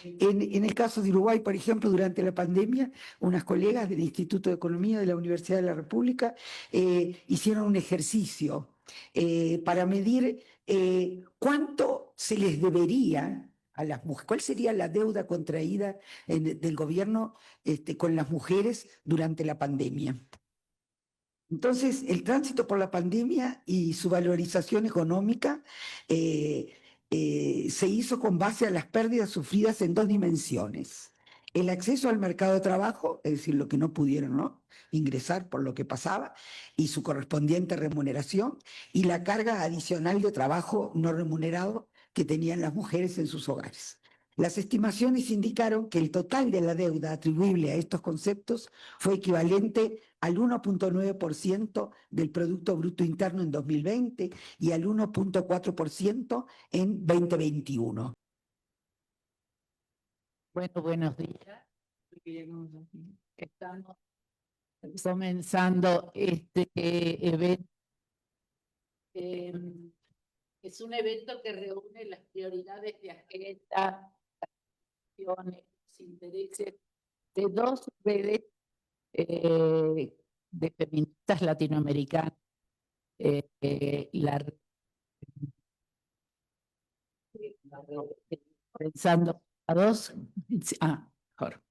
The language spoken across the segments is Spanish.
En el caso de Uruguay, por ejemplo, durante la pandemia, unas colegas del Instituto de Economía de la Universidad de la República hicieron un ejercicio para medir cuánto se les debería a las mujeres, cuál sería la deuda contraída del gobierno con las mujeres durante la pandemia. Entonces, el tránsito por la pandemia y su valorización económica se hizo con base a las pérdidas sufridas en dos dimensiones. El acceso al mercado de trabajo, es decir, lo que no pudieron, ¿no?, ingresar por lo que pasaba, y su correspondiente remuneración, y la carga adicional de trabajo no remunerado que tenían las mujeres en sus hogares. Las estimaciones indicaron que el total de la deuda atribuible a estos conceptos fue equivalente al 1,9% del Producto Bruto Interno en 2020 y al 1,4% en 2021. Bueno, buenos días. Estamos comenzando este evento. Es un evento que reúne las prioridades de agenda, los intereses de dos redes de feministas latinoamericanas. Pensando a dos. Mejor.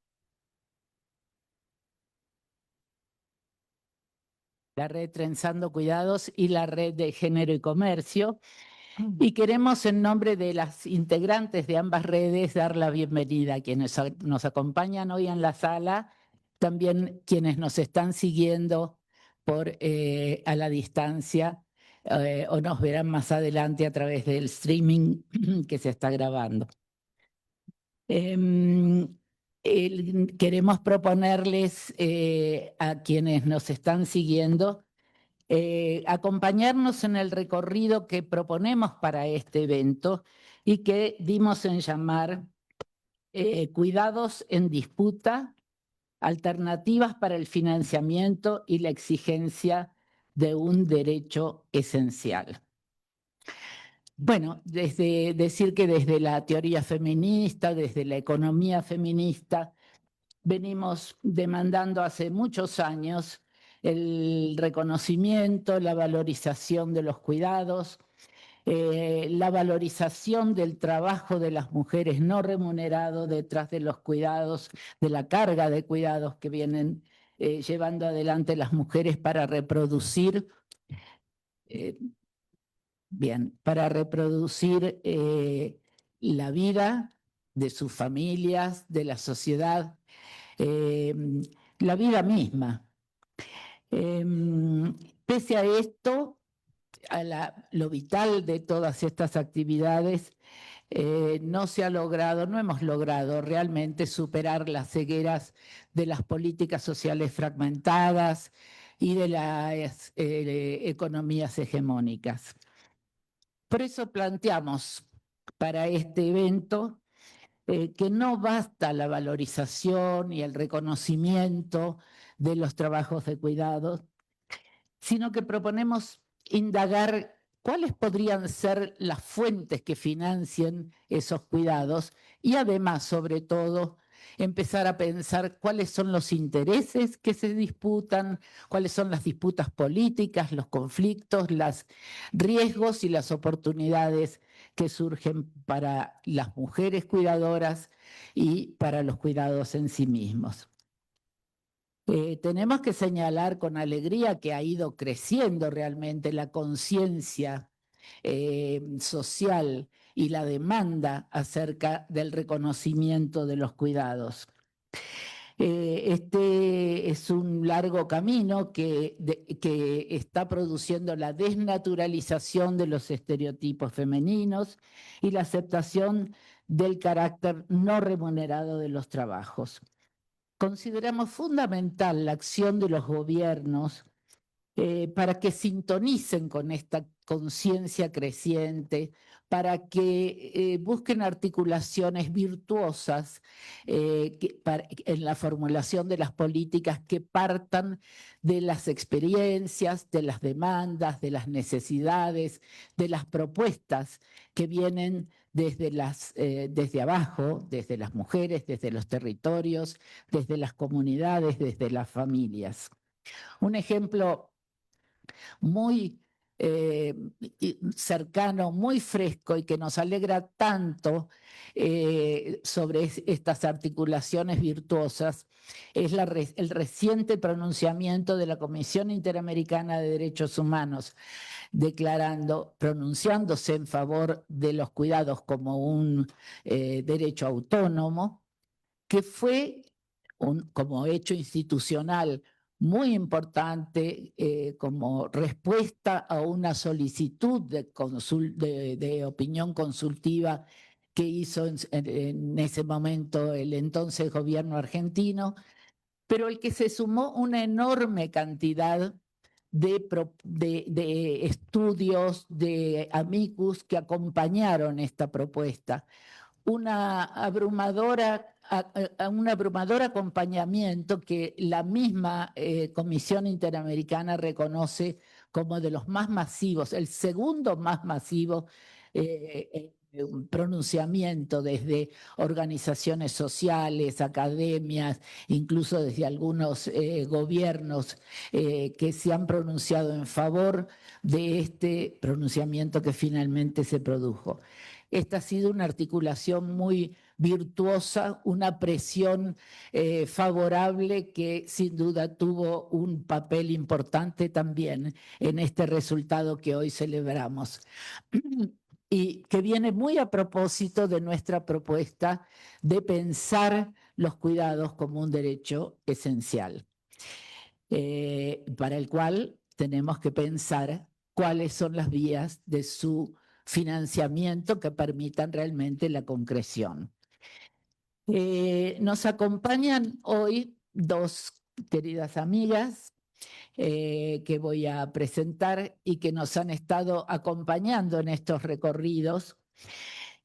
La red Trenzando Cuidados y la red de Género y Comercio. Y queremos, en nombre de las integrantes de ambas redes, dar la bienvenida a quienes nos acompañan hoy en la sala, también quienes nos están siguiendo a la distancia o nos verán más adelante a través del streaming que se está grabando. Queremos proponerles a quienes nos están siguiendo acompañarnos en el recorrido que proponemos para este evento y que dimos en llamar Cuidados en Disputa, alternativas para el financiamiento y la exigencia de un derecho esencial. Bueno, decir que desde la teoría feminista, desde la economía feminista, venimos demandando hace muchos años el reconocimiento, la valorización de los cuidados, la valorización del trabajo de las mujeres no remunerado detrás de los cuidados, de la carga de cuidados que vienen llevando adelante las mujeres para reproducir, la vida de sus familias, de la sociedad, la vida misma. Pese a esto, lo vital de todas estas actividades, no hemos logrado realmente superar las cegueras de las políticas sociales fragmentadas y de las economías hegemónicas. Por eso planteamos para este evento que no basta la valorización y el reconocimiento de los trabajos de cuidado, sino que proponemos indagar cuáles podrían ser las fuentes que financien esos cuidados y además, sobre todo, empezar a pensar cuáles son los intereses que se disputan, cuáles son las disputas políticas, los conflictos, los riesgos y las oportunidades que surgen para las mujeres cuidadoras y para los cuidados en sí mismos. Tenemos que señalar con alegría que ha ido creciendo realmente la conciencia social y la demanda acerca del reconocimiento de los cuidados. Este es un largo camino que está produciendo la desnaturalización de los estereotipos femeninos y la aceptación del carácter no remunerado de los trabajos. Consideramos fundamental la acción de los gobiernos para que sintonicen con esta conciencia creciente, para que busquen articulaciones virtuosas en la formulación de las políticas que partan de las experiencias, de las demandas, de las necesidades, de las propuestas que vienen desde abajo, desde las mujeres, desde los territorios, desde las comunidades, desde las familias. Un ejemplo muy cercano, muy fresco y que nos alegra tanto sobre estas articulaciones virtuosas es el reciente pronunciamiento de la Comisión Interamericana de Derechos Humanos, pronunciándose en favor de los cuidados como un derecho autónomo, que fue como hecho institucional muy importante como respuesta a una solicitud de opinión consultiva que hizo en ese momento el entonces gobierno argentino, pero el que se sumó una enorme cantidad de estudios, de amicus que acompañaron esta propuesta. Un abrumador acompañamiento que la misma Comisión Interamericana reconoce como de los más masivos, el segundo más masivo un pronunciamiento desde organizaciones sociales, academias, incluso desde algunos gobiernos que se han pronunciado en favor de este pronunciamiento que finalmente se produjo. Esta ha sido una articulación muy virtuosa, una presión favorable que sin duda tuvo un papel importante también en este resultado que hoy celebramos. Y que viene muy a propósito de nuestra propuesta de pensar los cuidados como un derecho esencial, para el cual tenemos que pensar cuáles son las vías de su financiamiento que permitan realmente la concreción. Nos acompañan hoy dos queridas amigas que voy a presentar y que nos han estado acompañando en estos recorridos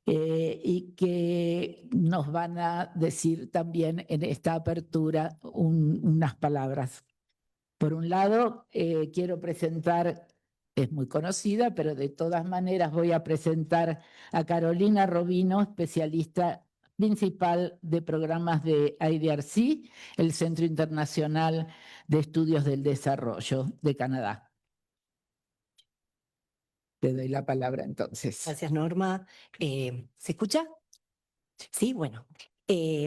y que nos van a decir también en esta apertura unas palabras. Por un lado, quiero presentar, es muy conocida, pero de todas maneras voy a presentar a Carolina Robino, especialista principal de programas de IDRC, el Centro Internacional de Estudios del Desarrollo de Canadá. Te doy la palabra entonces. Gracias, Norma. ¿Se escucha? Sí, bueno.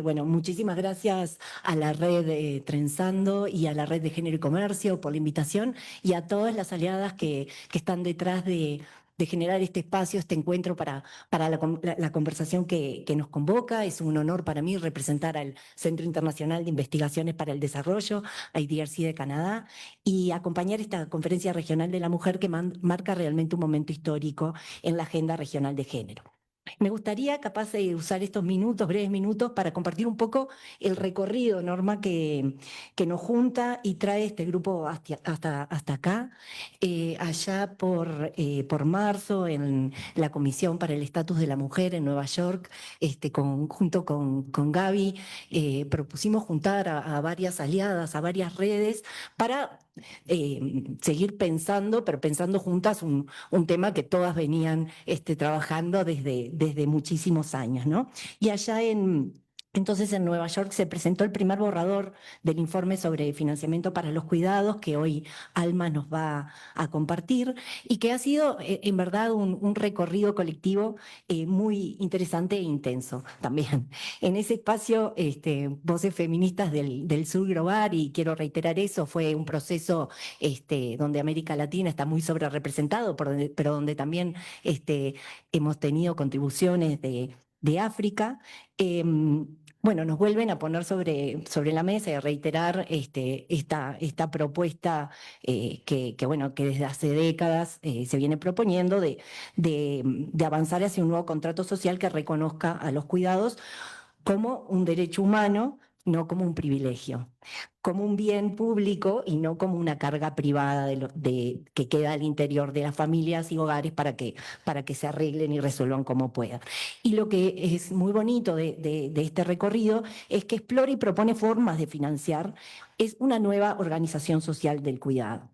Bueno, muchísimas gracias a la red Trenzando y a la red de Género y Comercio por la invitación y a todas las aliadas que están detrás de generar este espacio, este encuentro para la conversación que nos convoca. Es un honor para mí representar al Centro Internacional de Investigaciones para el Desarrollo, IDRC de Canadá, y acompañar esta Conferencia Regional de la Mujer que marca realmente un momento histórico en la agenda regional de género. Me gustaría capaz de usar estos breves minutos, para compartir un poco el recorrido, Norma, que nos junta y trae este grupo hasta acá. Allá por marzo, en la Comisión para el Estatus de la Mujer en Nueva York, junto con Gaby, propusimos juntar a varias aliadas, a varias redes, para seguir pensando, pero pensando juntas un tema que todas venían trabajando desde muchísimos años, ¿no? Y allá entonces en Nueva York se presentó el primer borrador del informe sobre financiamiento para los cuidados que hoy Alma nos va a compartir y que ha sido en verdad un recorrido colectivo muy interesante e intenso también. En ese espacio, Voces Feministas del Sur Global, y quiero reiterar eso, fue un proceso donde América Latina está muy sobrerepresentado, pero donde también hemos tenido contribuciones de África. Bueno, nos vuelven a poner sobre la mesa y a reiterar esta propuesta que desde hace décadas se viene proponiendo de avanzar hacia un nuevo contrato social que reconozca a los cuidados como un derecho humano, no como un privilegio, como un bien público y no como una carga privada que queda al interior de las familias y hogares para que se arreglen y resuelvan como puedan. Y lo que es muy bonito de este recorrido es que explora y propone formas de financiar, es una nueva organización social del cuidado.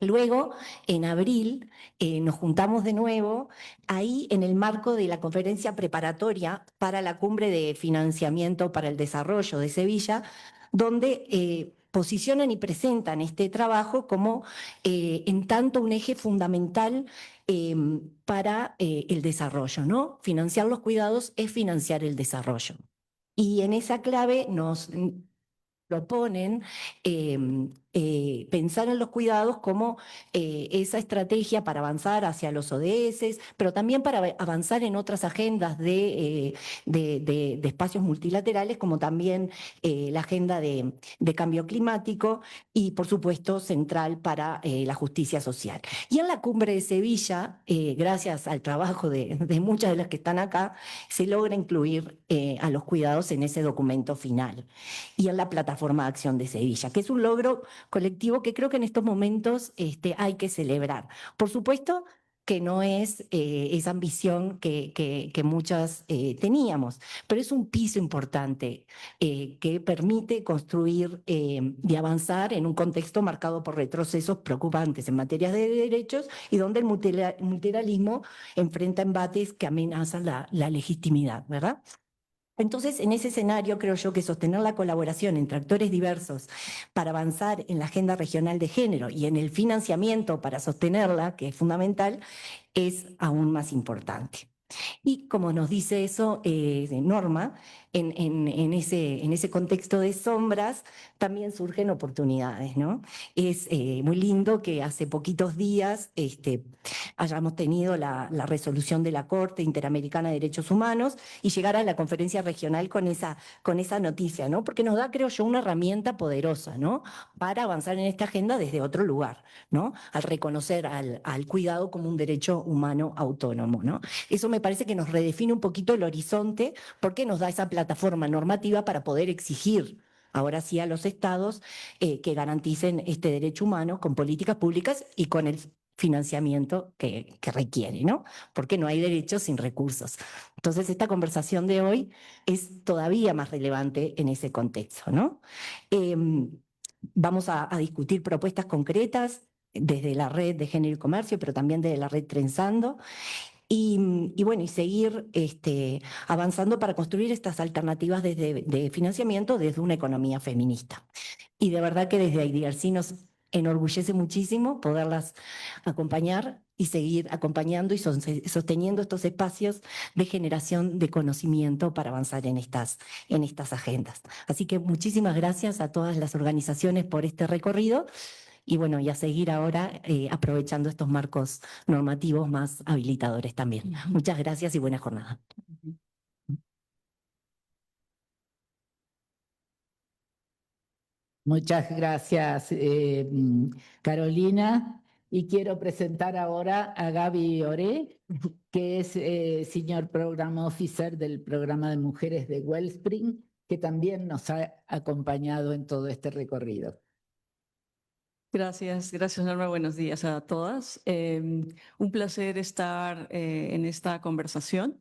Luego, en abril, nos juntamos de nuevo ahí en el marco de la conferencia preparatoria para la Cumbre de Financiamiento para el Desarrollo de Sevilla, donde posicionan y presentan este trabajo como en tanto un eje fundamental para el desarrollo, ¿no? Financiar los cuidados es financiar el desarrollo. Y en esa clave nos proponen pensar en los cuidados como esa estrategia para avanzar hacia los ODS, pero también para avanzar en otras agendas de espacios multilaterales, como también la agenda de cambio climático y, por supuesto, central para la justicia social. Y en la Cumbre de Sevilla, gracias al trabajo de muchas de las que están acá, se logra incluir a los cuidados en ese documento final y en la plataforma de acción de Sevilla, que es un logro colectivo que creo que en estos momentos hay que celebrar. Por supuesto que no es esa ambición que muchas teníamos, pero es un piso importante que permite construir y avanzar en un contexto marcado por retrocesos preocupantes en materia de derechos y donde el multilateralismo enfrenta embates que amenazan la legitimidad, ¿verdad? Entonces, en ese escenario, creo yo que sostener la colaboración entre actores diversos para avanzar en la agenda regional de género y en el financiamiento para sostenerla, que es fundamental, es aún más importante. Y como nos dice eso Norma, en ese contexto de sombras también surgen oportunidades, ¿no? Es muy lindo que hace poquitos días hayamos tenido la resolución de la Corte Interamericana de Derechos Humanos y llegar a la conferencia regional con esa noticia, ¿no? Porque nos da, creo yo, una herramienta poderosa, ¿no? Para avanzar en esta agenda desde otro lugar, ¿no? Al reconocer al cuidado como un derecho humano autónomo, ¿no? Eso me parece que nos redefine un poquito el horizonte porque nos da esa plataforma normativa para poder exigir ahora sí a los estados que garanticen este derecho humano con políticas públicas y con el financiamiento que requiere, ¿no? Porque no hay derechos sin recursos. Entonces, esta conversación de hoy es todavía más relevante en ese contexto, ¿no? Vamos a discutir propuestas concretas desde la red de Género y Comercio, pero también desde la red Trenzando. Y bueno, y seguir avanzando para construir estas alternativas de financiamiento desde una economía feminista. Y de verdad que desde IDRC nos enorgullece muchísimo poderlas acompañar y seguir acompañando y sosteniendo estos espacios de generación de conocimiento para avanzar en estas agendas. Así que muchísimas gracias a todas las organizaciones por este recorrido. Y bueno, y a seguir ahora aprovechando estos marcos normativos más habilitadores también. Muchas gracias y buena jornada. Muchas gracias, Carolina. Y quiero presentar ahora a Gaby Oré, que es Senior Program Officer del programa de mujeres de Wellspring, que también nos ha acompañado en todo este recorrido. Gracias Norma, buenos días a todas. Un placer estar en esta conversación.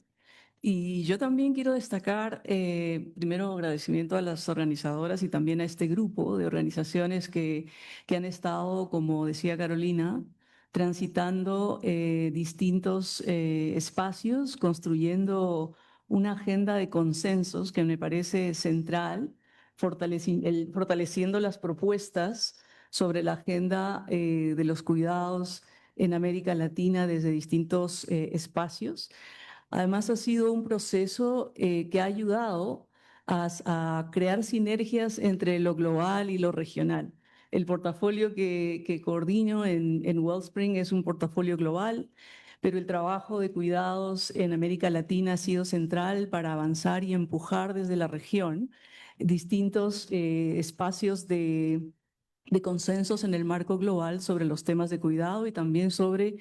Y yo también quiero destacar, primero, agradecimiento a las organizadoras y también a este grupo de organizaciones que han estado, como decía Carolina, transitando distintos espacios, construyendo una agenda de consensos que me parece central, fortaleciendo las propuestas sobre la agenda de los cuidados en América Latina desde distintos espacios. Además, ha sido un proceso que ha ayudado a crear sinergias entre lo global y lo regional. El portafolio que coordino en Wellspring es un portafolio global, pero el trabajo de cuidados en América Latina ha sido central para avanzar y empujar desde la región distintos espacios de consensos en el marco global sobre los temas de cuidado y también sobre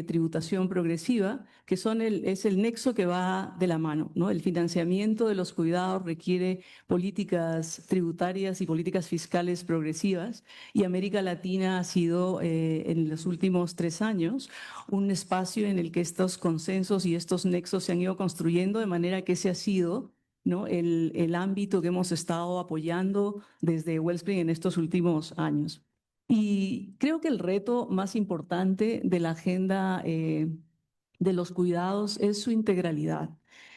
tributación progresiva, que es el nexo que va de la mano, ¿no? El financiamiento de los cuidados requiere políticas tributarias y políticas fiscales progresivas, y América Latina ha sido en los últimos 3 años un espacio en el que estos consensos y estos nexos se han ido construyendo, de manera que ese ha sido, ¿no?, el ámbito que hemos estado apoyando desde Wellspring en estos últimos años. Y creo que el reto más importante de la agenda de los cuidados es su integralidad.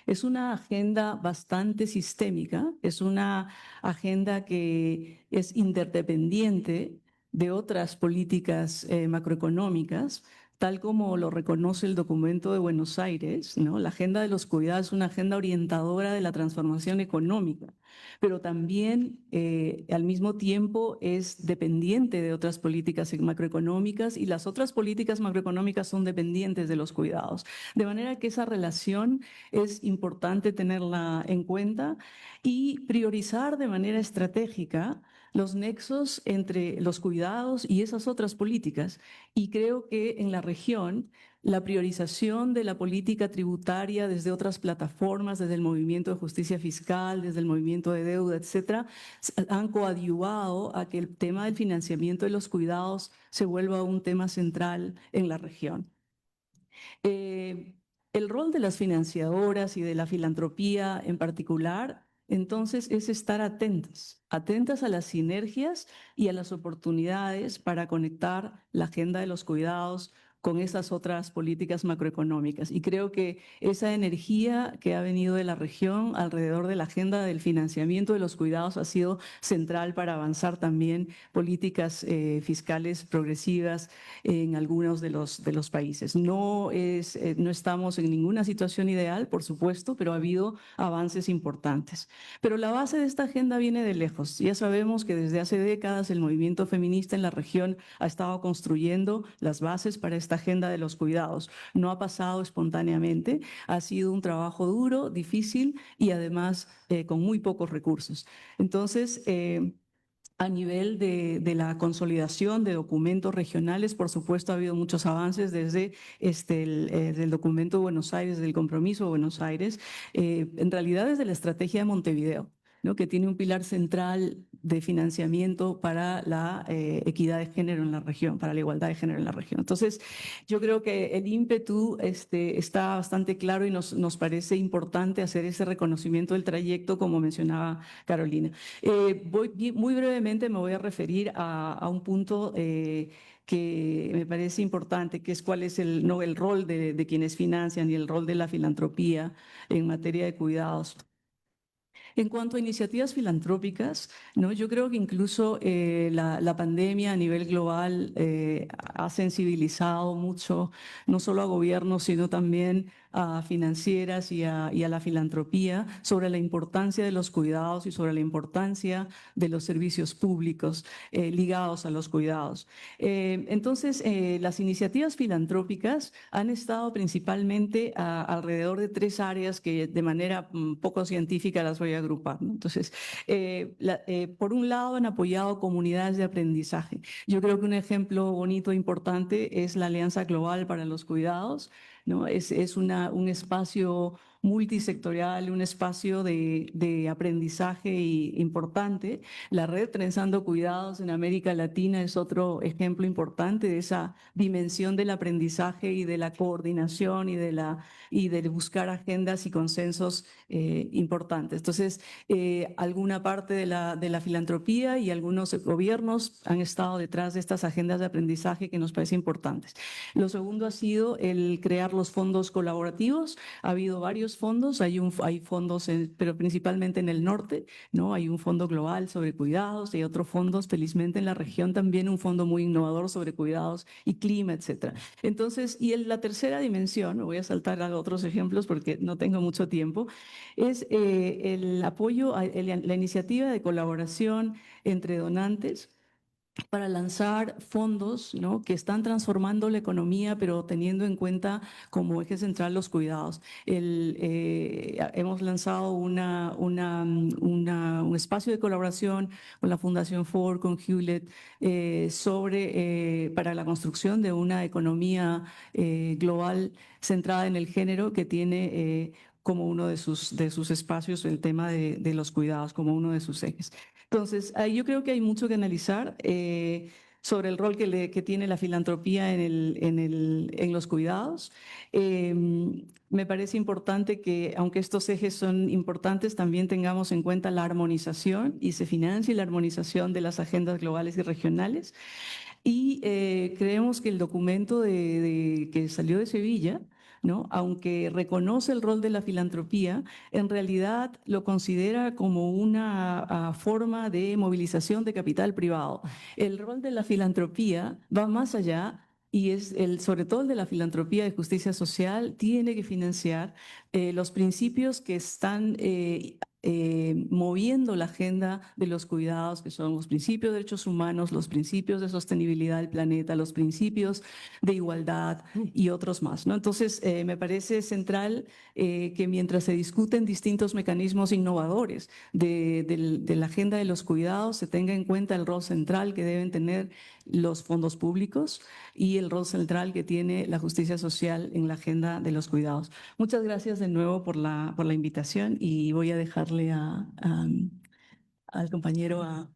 Es una agenda bastante sistémica, es una agenda que es interdependiente de otras políticas macroeconómicas, tal como lo reconoce el documento de Buenos Aires, ¿no? La agenda de los cuidados es una agenda orientadora de la transformación económica, pero también al mismo tiempo es dependiente de otras políticas macroeconómicas y las otras políticas macroeconómicas son dependientes de los cuidados. De manera que esa relación es importante tenerla en cuenta y priorizar de manera estratégica los nexos entre los cuidados y esas otras políticas. Y creo que en la región la priorización de la política tributaria desde otras plataformas, desde el movimiento de justicia fiscal, desde el movimiento de deuda, etcétera, han coadyuvado a que el tema del financiamiento de los cuidados se vuelva un tema central en la región. El rol de las financiadoras y de la filantropía en particular, entonces, es estar atentas a las sinergias y a las oportunidades para conectar la agenda de los cuidados con esas otras políticas macroeconómicas. Y creo que esa energía que ha venido de la región alrededor de la agenda del financiamiento de los cuidados ha sido central para avanzar también políticas fiscales progresivas en algunos de los países. No estamos en ninguna situación ideal, por supuesto, pero ha habido avances importantes. Pero la base de esta agenda viene de lejos. Ya sabemos que desde hace décadas el movimiento feminista en la región ha estado construyendo las bases para esta agenda de los cuidados. No ha pasado espontáneamente, ha sido un trabajo duro, difícil y además con muy pocos recursos. Entonces, a nivel de la consolidación de documentos regionales, por supuesto, ha habido muchos avances desde el documento de Buenos Aires, del compromiso de Buenos Aires, en realidad desde la estrategia de Montevideo, ¿no? Que tiene un pilar central de financiamiento para la equidad de género en la región, para la igualdad de género en la región. Entonces, yo creo que el ímpetu está bastante claro y nos parece importante hacer ese reconocimiento del trayecto, como mencionaba Carolina. Muy brevemente me voy a referir a un punto que me parece importante, que es cuál es el rol de quienes financian y el rol de la filantropía en materia de cuidados. En cuanto a iniciativas filantrópicas, ¿no? Yo creo que incluso la pandemia a nivel global ha sensibilizado mucho, no solo a gobiernos, sino también a financieras y a la filantropía sobre la importancia de los cuidados y sobre la importancia de los servicios públicos ligados a los cuidados. Entonces, las iniciativas filantrópicas han estado principalmente alrededor de 3 áreas que de manera poco científica las voy a agrupar, ¿no? Entonces, por un lado, han apoyado comunidades de aprendizaje. Yo creo que un ejemplo bonito e importante es la Alianza Global para los Cuidados, ¿no? Es un espacio multisectorial, un espacio de aprendizaje importante. La red Trenzando Cuidados en América Latina es otro ejemplo importante de esa dimensión del aprendizaje y de la coordinación y de buscar agendas y consensos importantes. Entonces, alguna parte de la filantropía y algunos gobiernos han estado detrás de estas agendas de aprendizaje que nos parecen importantes. Lo segundo ha sido el crear los fondos colaborativos. Ha habido varios fondos, hay fondos, pero principalmente en el norte, ¿no? Hay un fondo global sobre cuidados, hay otros fondos, felizmente en la región también un fondo muy innovador sobre cuidados y clima, etcétera. Entonces, la tercera dimensión, me voy a saltar a otros ejemplos porque no tengo mucho tiempo, es el apoyo, la iniciativa de colaboración entre donantes para lanzar fondos, ¿no? Que están transformando la economía, pero teniendo en cuenta como eje central los cuidados. Hemos lanzado un espacio de colaboración con la Fundación Ford, con Hewlett, para la construcción de una economía global centrada en el género que tiene como uno de sus espacios el tema de los cuidados, como uno de sus ejes. Entonces, yo creo que hay mucho que analizar sobre el rol que tiene la filantropía en los cuidados. Me parece importante que, aunque estos ejes son importantes, también tengamos en cuenta la armonización y se financie la armonización de las agendas globales y regionales. Y creemos que el documento que salió de Sevilla, ¿no? Aunque reconoce el rol de la filantropía, en realidad lo considera como una forma de movilización de capital privado. El rol de la filantropía va más allá y sobre todo el de la filantropía de justicia social, tiene que financiar los principios que están moviendo la agenda de los cuidados, que son los principios de derechos humanos, los principios de sostenibilidad del planeta, los principios de igualdad y otros más, ¿no? Entonces, me parece central que mientras se discuten distintos mecanismos innovadores de la agenda de los cuidados, se tenga en cuenta el rol central que deben tener los fondos públicos y el rol central que tiene la justicia social en la agenda de los cuidados. Muchas gracias de nuevo por la invitación y voy a dejarle al compañero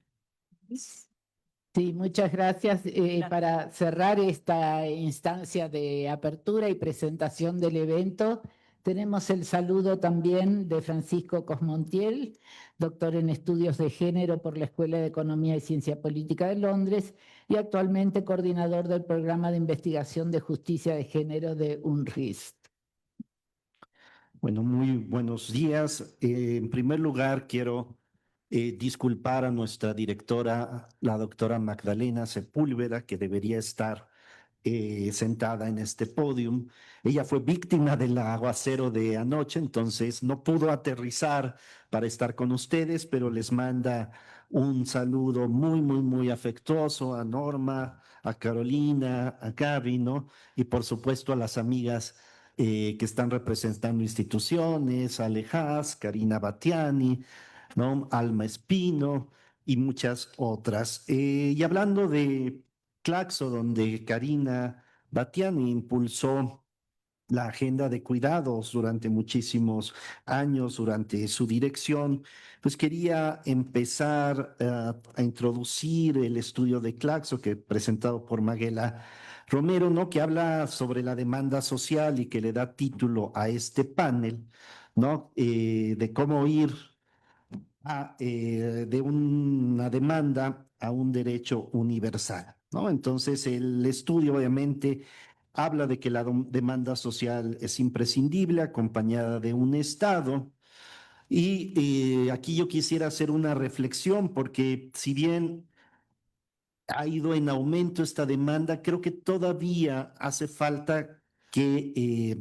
Sí, muchas gracias. Para cerrar esta instancia de apertura y presentación del evento, tenemos el saludo también de Francisco Cosmontiel, doctor en Estudios de Género por la Escuela de Economía y Ciencia Política de Londres y actualmente coordinador del Programa de Investigación de Justicia de Género de UNRIST. Bueno, muy buenos días. En primer lugar, quiero disculpar a nuestra directora, la doctora Magdalena Sepúlveda, que debería estar sentada en este podium. Ella fue víctima del aguacero de anoche, entonces no pudo aterrizar para estar con ustedes, pero les manda un saludo muy, muy, muy afectuoso a Norma, a Carolina, a Gaby, ¿no? Y por supuesto a las amigas que están representando instituciones, Alejas, Karina Batiani, ¿no? Alma Espino y muchas otras. Y hablando de Claxo, donde Karina Batiani impulsó la agenda de cuidados durante muchísimos años, durante su dirección, pues quería empezar a introducir el estudio de Claxo, que presentado por Maguela Romero, ¿no? Que habla sobre la demanda social y que le da título a este panel, ¿no? De cómo ir de una demanda a un derecho universal, ¿no? Entonces, el estudio obviamente habla de que la demanda social es imprescindible, acompañada de un Estado. Y aquí yo quisiera hacer una reflexión, porque si bien ha ido en aumento esta demanda, creo que todavía hace falta que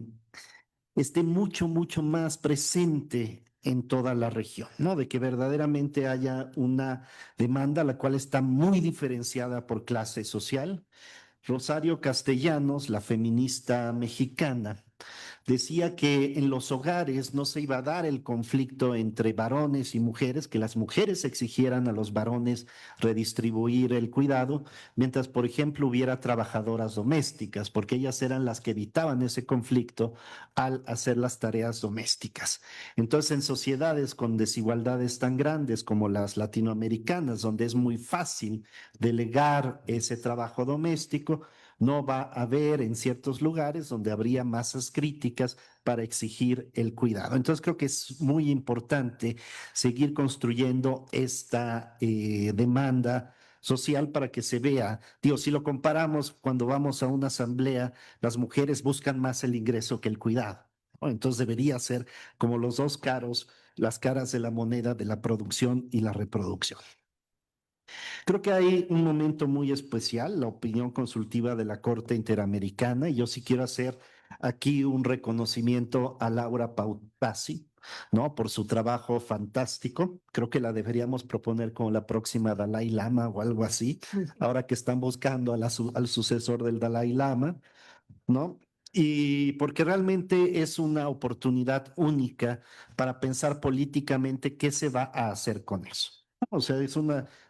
esté mucho, mucho más presente en toda la región, ¿no? De que verdaderamente haya una demanda la cual está muy diferenciada por clase social. Rosario Castellanos, la feminista mexicana, decía que en los hogares no se iba a dar el conflicto entre varones y mujeres, que las mujeres exigieran a los varones redistribuir el cuidado, mientras, por ejemplo, hubiera trabajadoras domésticas, porque ellas eran las que evitaban ese conflicto al hacer las tareas domésticas. Entonces, en sociedades con desigualdades tan grandes como las latinoamericanas, donde es muy fácil delegar ese trabajo doméstico, no va a haber en ciertos lugares donde habría masas críticas para exigir el cuidado. Entonces creo que es muy importante seguir construyendo esta demanda social para que se vea. Digo, si lo comparamos cuando vamos a una asamblea, las mujeres buscan más el ingreso que el cuidado, ¿no? Entonces debería ser como los dos caros, las caras de la moneda de la producción y la reproducción. Creo que hay un momento muy especial, la opinión consultiva de la Corte Interamericana, y yo sí quiero hacer aquí un reconocimiento a Laura Pautasi, ¿no? Por su trabajo fantástico. Creo que la deberíamos proponer como la próxima Dalai Lama o algo así, ahora que están buscando al sucesor del Dalai Lama, ¿no? Y porque realmente es una oportunidad única para pensar políticamente qué se va a hacer con eso. O sea,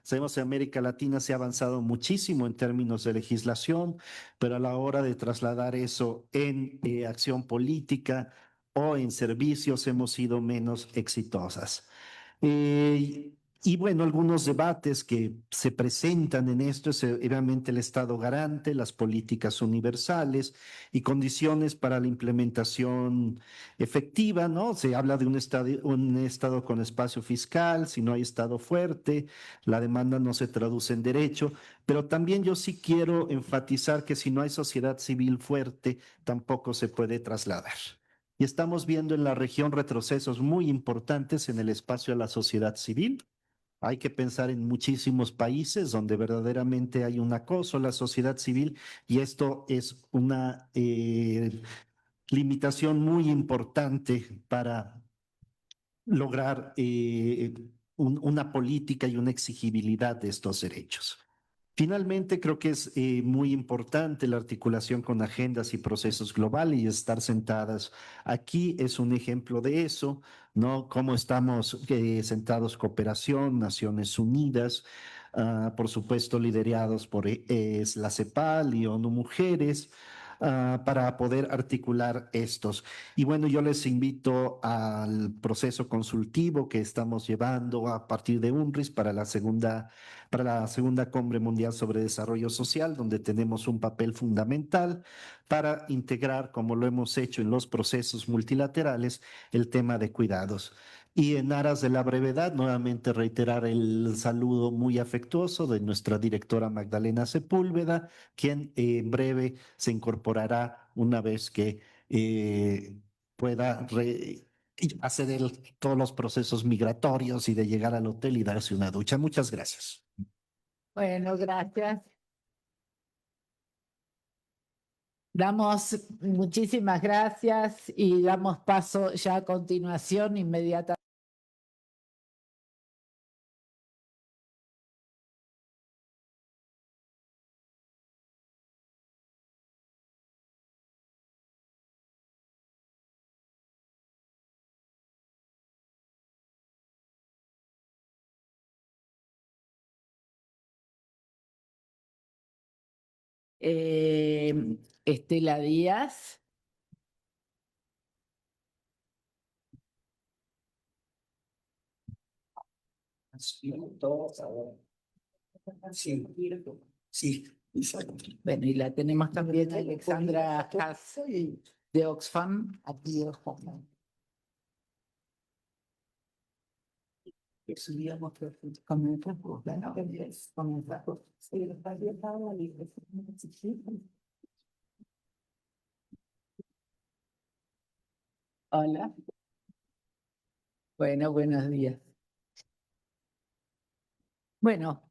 sabemos que América Latina se ha avanzado muchísimo en términos de legislación, pero a la hora de trasladar eso en acción política o en servicios hemos sido menos exitosas. Y bueno, algunos debates que se presentan en esto es obviamente el Estado garante, las políticas universales y condiciones para la implementación efectiva, ¿no? Se habla de un estado con espacio fiscal, si no hay Estado fuerte, la demanda no se traduce en derecho, pero también yo sí quiero enfatizar que si no hay sociedad civil fuerte, tampoco se puede trasladar. Y estamos viendo en la región retrocesos muy importantes en el espacio de la sociedad civil. Hay que pensar en muchísimos países donde verdaderamente hay un acoso a la sociedad civil y esto es una limitación muy importante para lograr una política y una exigibilidad de estos derechos. Finalmente, creo que es muy importante la articulación con agendas y procesos globales y estar sentadas aquí es un ejemplo de eso, ¿no? Cómo estamos sentados cooperación, Naciones Unidas, por supuesto liderados por la CEPAL y ONU Mujeres, para poder articular estos. Y bueno, yo les invito al proceso consultivo que estamos llevando a partir de UNRIS para la segunda Cumbre Mundial sobre Desarrollo Social, donde tenemos un papel fundamental para integrar, como lo hemos hecho en los procesos multilaterales, el tema de cuidados. Y en aras de la brevedad, nuevamente reiterar el saludo muy afectuoso de nuestra directora Magdalena Sepúlveda, quien en breve se incorporará una vez que pueda hacer todos los procesos migratorios y de llegar al hotel y darse una ducha. Muchas gracias. Bueno, gracias. Damos muchísimas gracias y damos paso ya a continuación inmediata. Estela Díaz. Sí, exacto. Bueno, y la tenemos también a Alexandra Haas de Oxfam, aquí de Oxfam. Hola. Bueno, buenos días. Bueno,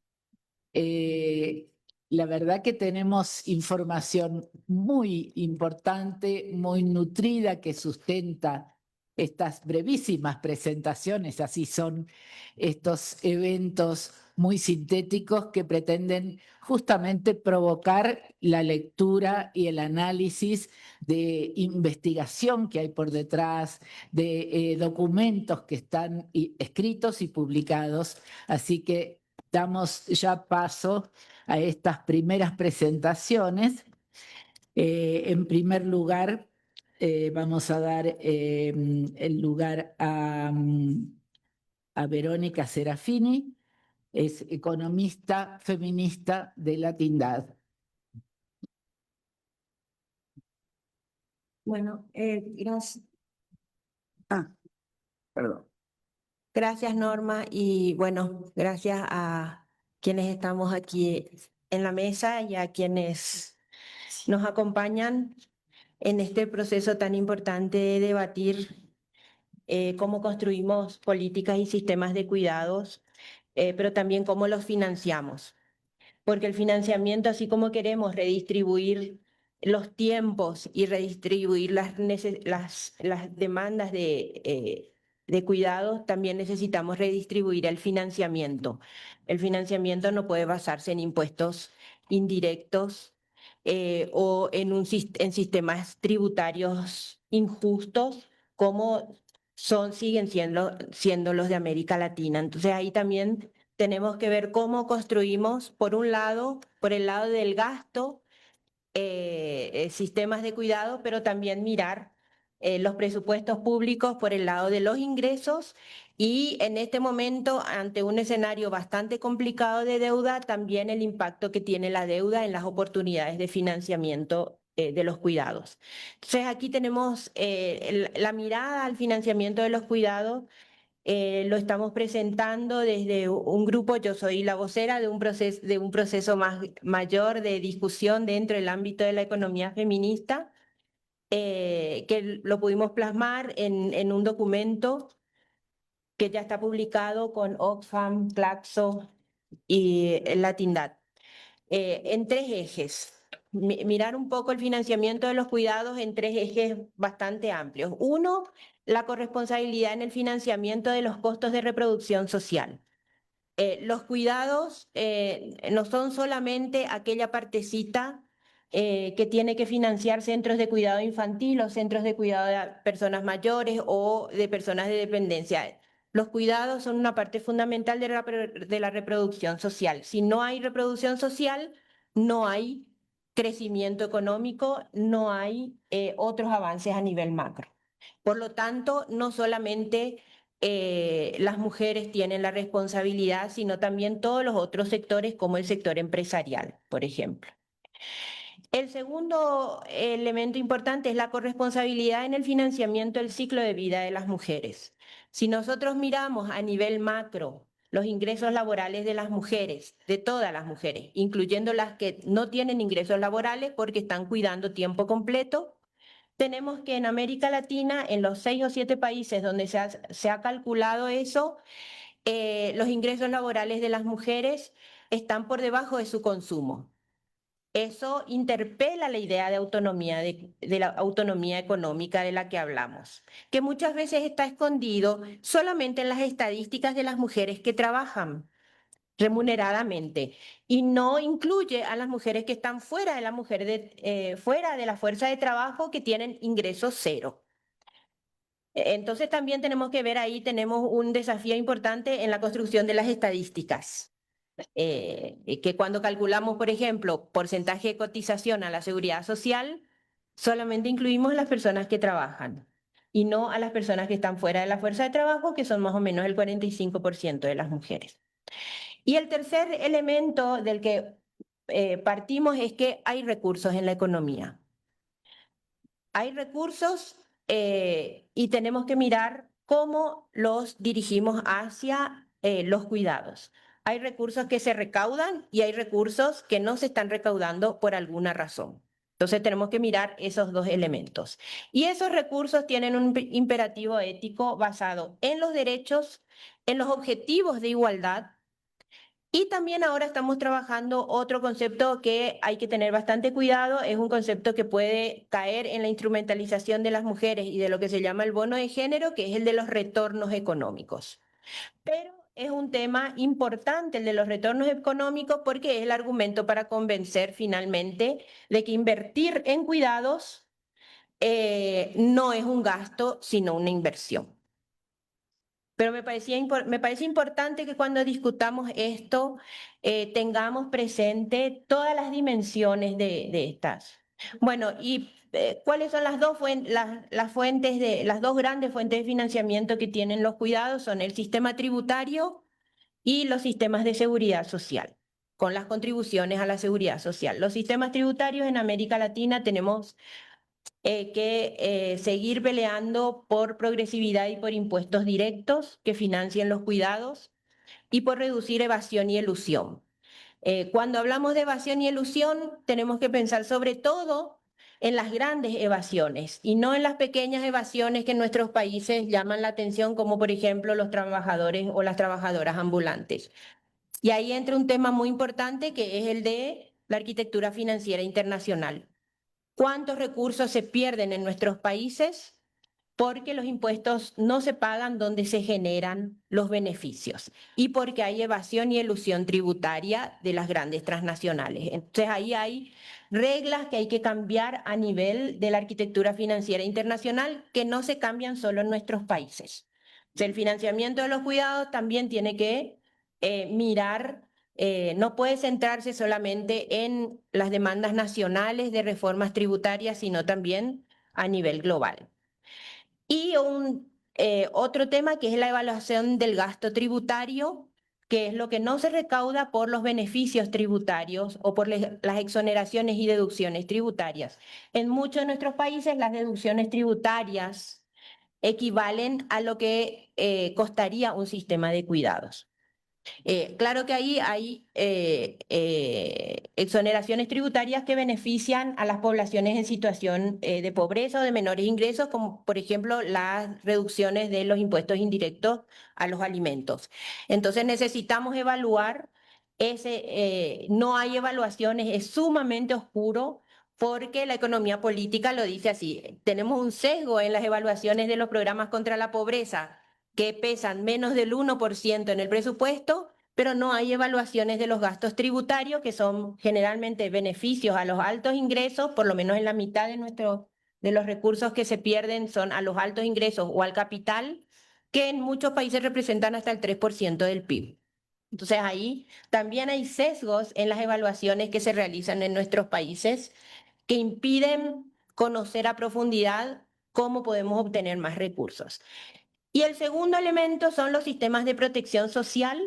la verdad que tenemos información muy importante, muy nutrida que sustenta estas brevísimas presentaciones, así son estos eventos muy sintéticos que pretenden justamente provocar la lectura y el análisis de investigación que hay por detrás, de documentos que están escritos y publicados. Así que damos ya paso a estas primeras presentaciones. En primer lugar, vamos a dar el lugar a Verónica Serafini, es economista feminista de Latindad. Bueno, gracias. Perdón. Gracias, Norma, y bueno, gracias a quienes estamos aquí en la mesa y a quienes nos acompañan en este proceso tan importante de debatir cómo construimos políticas y sistemas de cuidados, pero también cómo los financiamos. Porque el financiamiento, así como queremos redistribuir los tiempos y redistribuir las demandas de cuidados, también necesitamos redistribuir el financiamiento. El financiamiento no puede basarse en impuestos indirectos o en sistemas tributarios injustos como siguen siendo los de América Latina. Entonces ahí también tenemos que ver cómo construimos, por un lado, por el lado del gasto, sistemas de cuidado, pero también mirar los presupuestos públicos por el lado de los ingresos y en este momento, ante un escenario bastante complicado de deuda, también el impacto que tiene la deuda en las oportunidades de financiamiento de los cuidados. Entonces aquí tenemos la mirada al financiamiento de los cuidados. Lo estamos presentando desde un grupo, yo soy la vocera de un proceso mayor de discusión dentro del ámbito de la economía feminista, que lo pudimos plasmar en un documento que ya está publicado con Oxfam, Claxo y Latindad, en 3 ejes. Mirar un poco el financiamiento de los cuidados en 3 ejes bastante amplios. Uno, la corresponsabilidad en el financiamiento de los costos de reproducción social. Los cuidados no son solamente aquella partecita que tiene que financiar centros de cuidado infantil o centros de cuidado de personas mayores o de personas de dependencia. Los cuidados son una parte fundamental de la reproducción social. Si no hay reproducción social, no hay crecimiento económico, no hay otros avances a nivel macro. Por lo tanto, no solamente las mujeres tienen la responsabilidad, sino también todos los otros sectores, como el sector empresarial, por ejemplo. El segundo elemento importante es la corresponsabilidad en el financiamiento del ciclo de vida de las mujeres. Si nosotros miramos a nivel macro los ingresos laborales de las mujeres, de todas las mujeres, incluyendo las que no tienen ingresos laborales porque están cuidando tiempo completo, tenemos que en América Latina, en los 6 o 7 países donde se ha calculado eso, los ingresos laborales de las mujeres están por debajo de su consumo. Eso interpela la idea de autonomía, de la autonomía económica de la que hablamos, que muchas veces está escondido solamente en las estadísticas de las mujeres que trabajan remuneradamente y no incluye a las mujeres que están fuera fuera de la fuerza de trabajo, que tienen ingresos cero. Entonces también tenemos que ver ahí, tenemos un desafío importante en la construcción de las estadísticas. Que cuando calculamos, por ejemplo, porcentaje de cotización a la seguridad social, solamente incluimos a las personas que trabajan y no a las personas que están fuera de la fuerza de trabajo, que son más o menos el 45% de las mujeres. Y el tercer elemento del que partimos es que hay recursos en la economía. Hay recursos y tenemos que mirar cómo los dirigimos hacia los cuidados. Hay recursos que se recaudan y hay recursos que no se están recaudando por alguna razón. Entonces tenemos que mirar esos 2 elementos. Y esos recursos tienen un imperativo ético basado en los derechos, en los objetivos de igualdad. Y también ahora estamos trabajando otro concepto que hay que tener bastante cuidado, es un concepto que puede caer en la instrumentalización de las mujeres y de lo que se llama el bono de género, que es el de los retornos económicos. Pero es un tema importante el de los retornos económicos porque es el argumento para convencer finalmente de que invertir en cuidados no es un gasto, sino una inversión. Pero me parece importante que cuando discutamos esto tengamos presente todas las dimensiones de estas. Bueno, y ¿cuáles son las 2 las 2 grandes fuentes de financiamiento que tienen los cuidados? Son el sistema tributario y los sistemas de seguridad social, con las contribuciones a la seguridad social. Los sistemas tributarios en América Latina tenemos que seguir peleando por progresividad y por impuestos directos que financien los cuidados y por reducir evasión y elusión. Cuando hablamos de evasión y elusión, tenemos que pensar sobre todo en las grandes evasiones y no en las pequeñas evasiones que en nuestros países llaman la atención, como por ejemplo los trabajadores o las trabajadoras ambulantes. Y ahí entra un tema muy importante que es el de la arquitectura financiera internacional. ¿Cuántos recursos se pierden en nuestros países porque los impuestos no se pagan donde se generan los beneficios y porque hay evasión y elusión tributaria de las grandes transnacionales? Entonces ahí hay reglas que hay que cambiar a nivel de la arquitectura financiera internacional que no se cambian solo en nuestros países. El financiamiento de los cuidados también tiene que mirar. No puede centrarse solamente en las demandas nacionales de reformas tributarias, sino también a nivel global. Y otro tema que es la evaluación del gasto tributario, que es lo que no se recauda por los beneficios tributarios o por las exoneraciones y deducciones tributarias. En muchos de nuestros países las deducciones tributarias equivalen a lo que costaría un sistema de cuidados. Claro que ahí hay exoneraciones tributarias que benefician a las poblaciones en situación de pobreza o de menores ingresos, como por ejemplo las reducciones de los impuestos indirectos a los alimentos. Entonces necesitamos evaluar no hay evaluaciones, es sumamente oscuro porque la economía política lo dice así. Tenemos un sesgo en las evaluaciones de los programas contra la pobreza que pesan menos del 1% en el presupuesto, pero no hay evaluaciones de los gastos tributarios, que son generalmente beneficios a los altos ingresos, por lo menos en la mitad de los recursos que se pierden son a los altos ingresos o al capital, que en muchos países representan hasta el 3% del PIB. Entonces ahí también hay sesgos en las evaluaciones que se realizan en nuestros países que impiden conocer a profundidad cómo podemos obtener más recursos. Y el segundo elemento son los sistemas de protección social,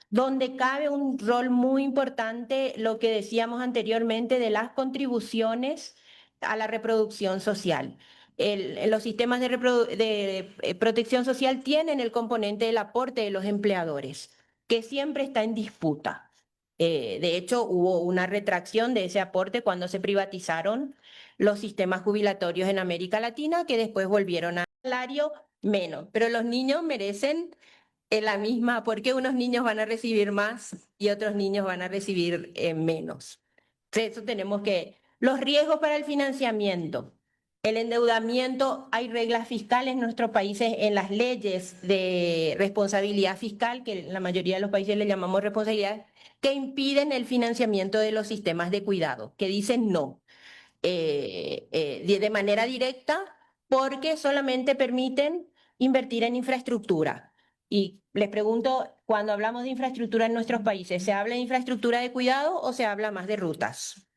donde cabe un rol muy importante, lo que decíamos anteriormente, de las contribuciones a la reproducción social. Los sistemas de protección social tienen el componente del aporte de los empleadores, que siempre está en disputa. De hecho, hubo una retracción de ese aporte cuando se privatizaron los sistemas jubilatorios en América Latina, que después volvieron a salario menos, pero los niños merecen la misma, porque unos niños van a recibir más y otros niños van a recibir menos. Eso tenemos que... Los riesgos para el financiamiento, el endeudamiento, hay reglas fiscales en nuestros países, en las leyes de responsabilidad fiscal, que en la mayoría de los países le llamamos responsabilidad, que impiden el financiamiento de los sistemas de cuidado, que dicen no, de manera directa, porque solamente permiten invertir en infraestructura. Y les pregunto, cuando hablamos de infraestructura en nuestros países, ¿se habla de infraestructura de cuidado o se habla más de rutas?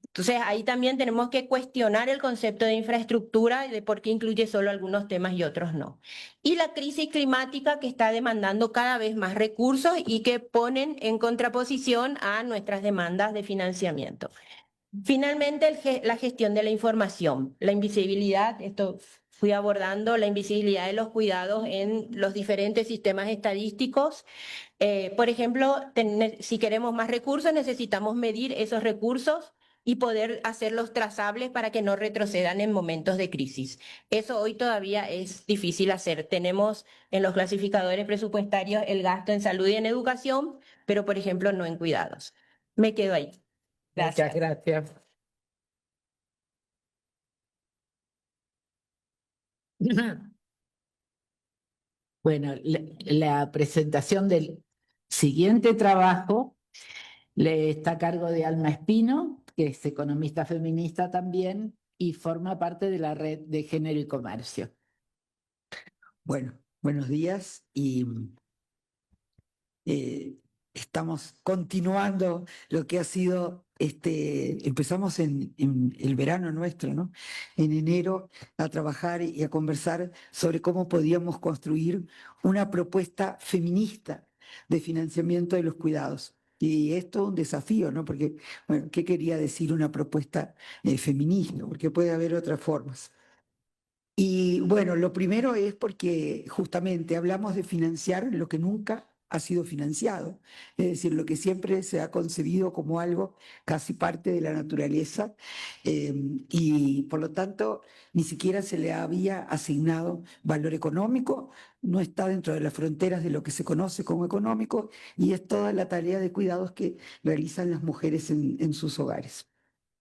Entonces ahí también tenemos que cuestionar el concepto de infraestructura y de por qué incluye solo algunos temas y otros no. Y la crisis climática que está demandando cada vez más recursos y que ponen en contraposición a nuestras demandas de financiamiento. Finalmente, la gestión de la información, la invisibilidad, esto fui abordando, la invisibilidad de los cuidados en los diferentes sistemas estadísticos. Por ejemplo, si queremos más recursos, necesitamos medir esos recursos y poder hacerlos trazables para que no retrocedan en momentos de crisis. Eso hoy todavía es difícil hacer. Tenemos en los clasificadores presupuestarios el gasto en salud y en educación, pero por ejemplo no en cuidados. Me quedo ahí. Muchas gracias. Bueno, la presentación del siguiente trabajo está a cargo de Alma Espino, que es economista feminista también y forma parte de la red de Género y Comercio. Bueno, buenos días y estamos continuando lo que ha sido, empezamos en el verano nuestro, ¿no? En enero a trabajar y a conversar sobre cómo podíamos construir una propuesta feminista de financiamiento de los cuidados. Y esto es un desafío, ¿no? Porque, bueno, ¿qué quería decir una propuesta feminista? Porque puede haber otras formas. Y bueno, lo primero es porque justamente hablamos de financiar lo que nunca ha sido financiado, es decir, lo que siempre se ha concebido como algo casi parte de la naturaleza y por lo tanto ni siquiera se le había asignado valor económico, no está dentro de las fronteras de lo que se conoce como económico y es toda la tarea de cuidados que realizan las mujeres en sus hogares.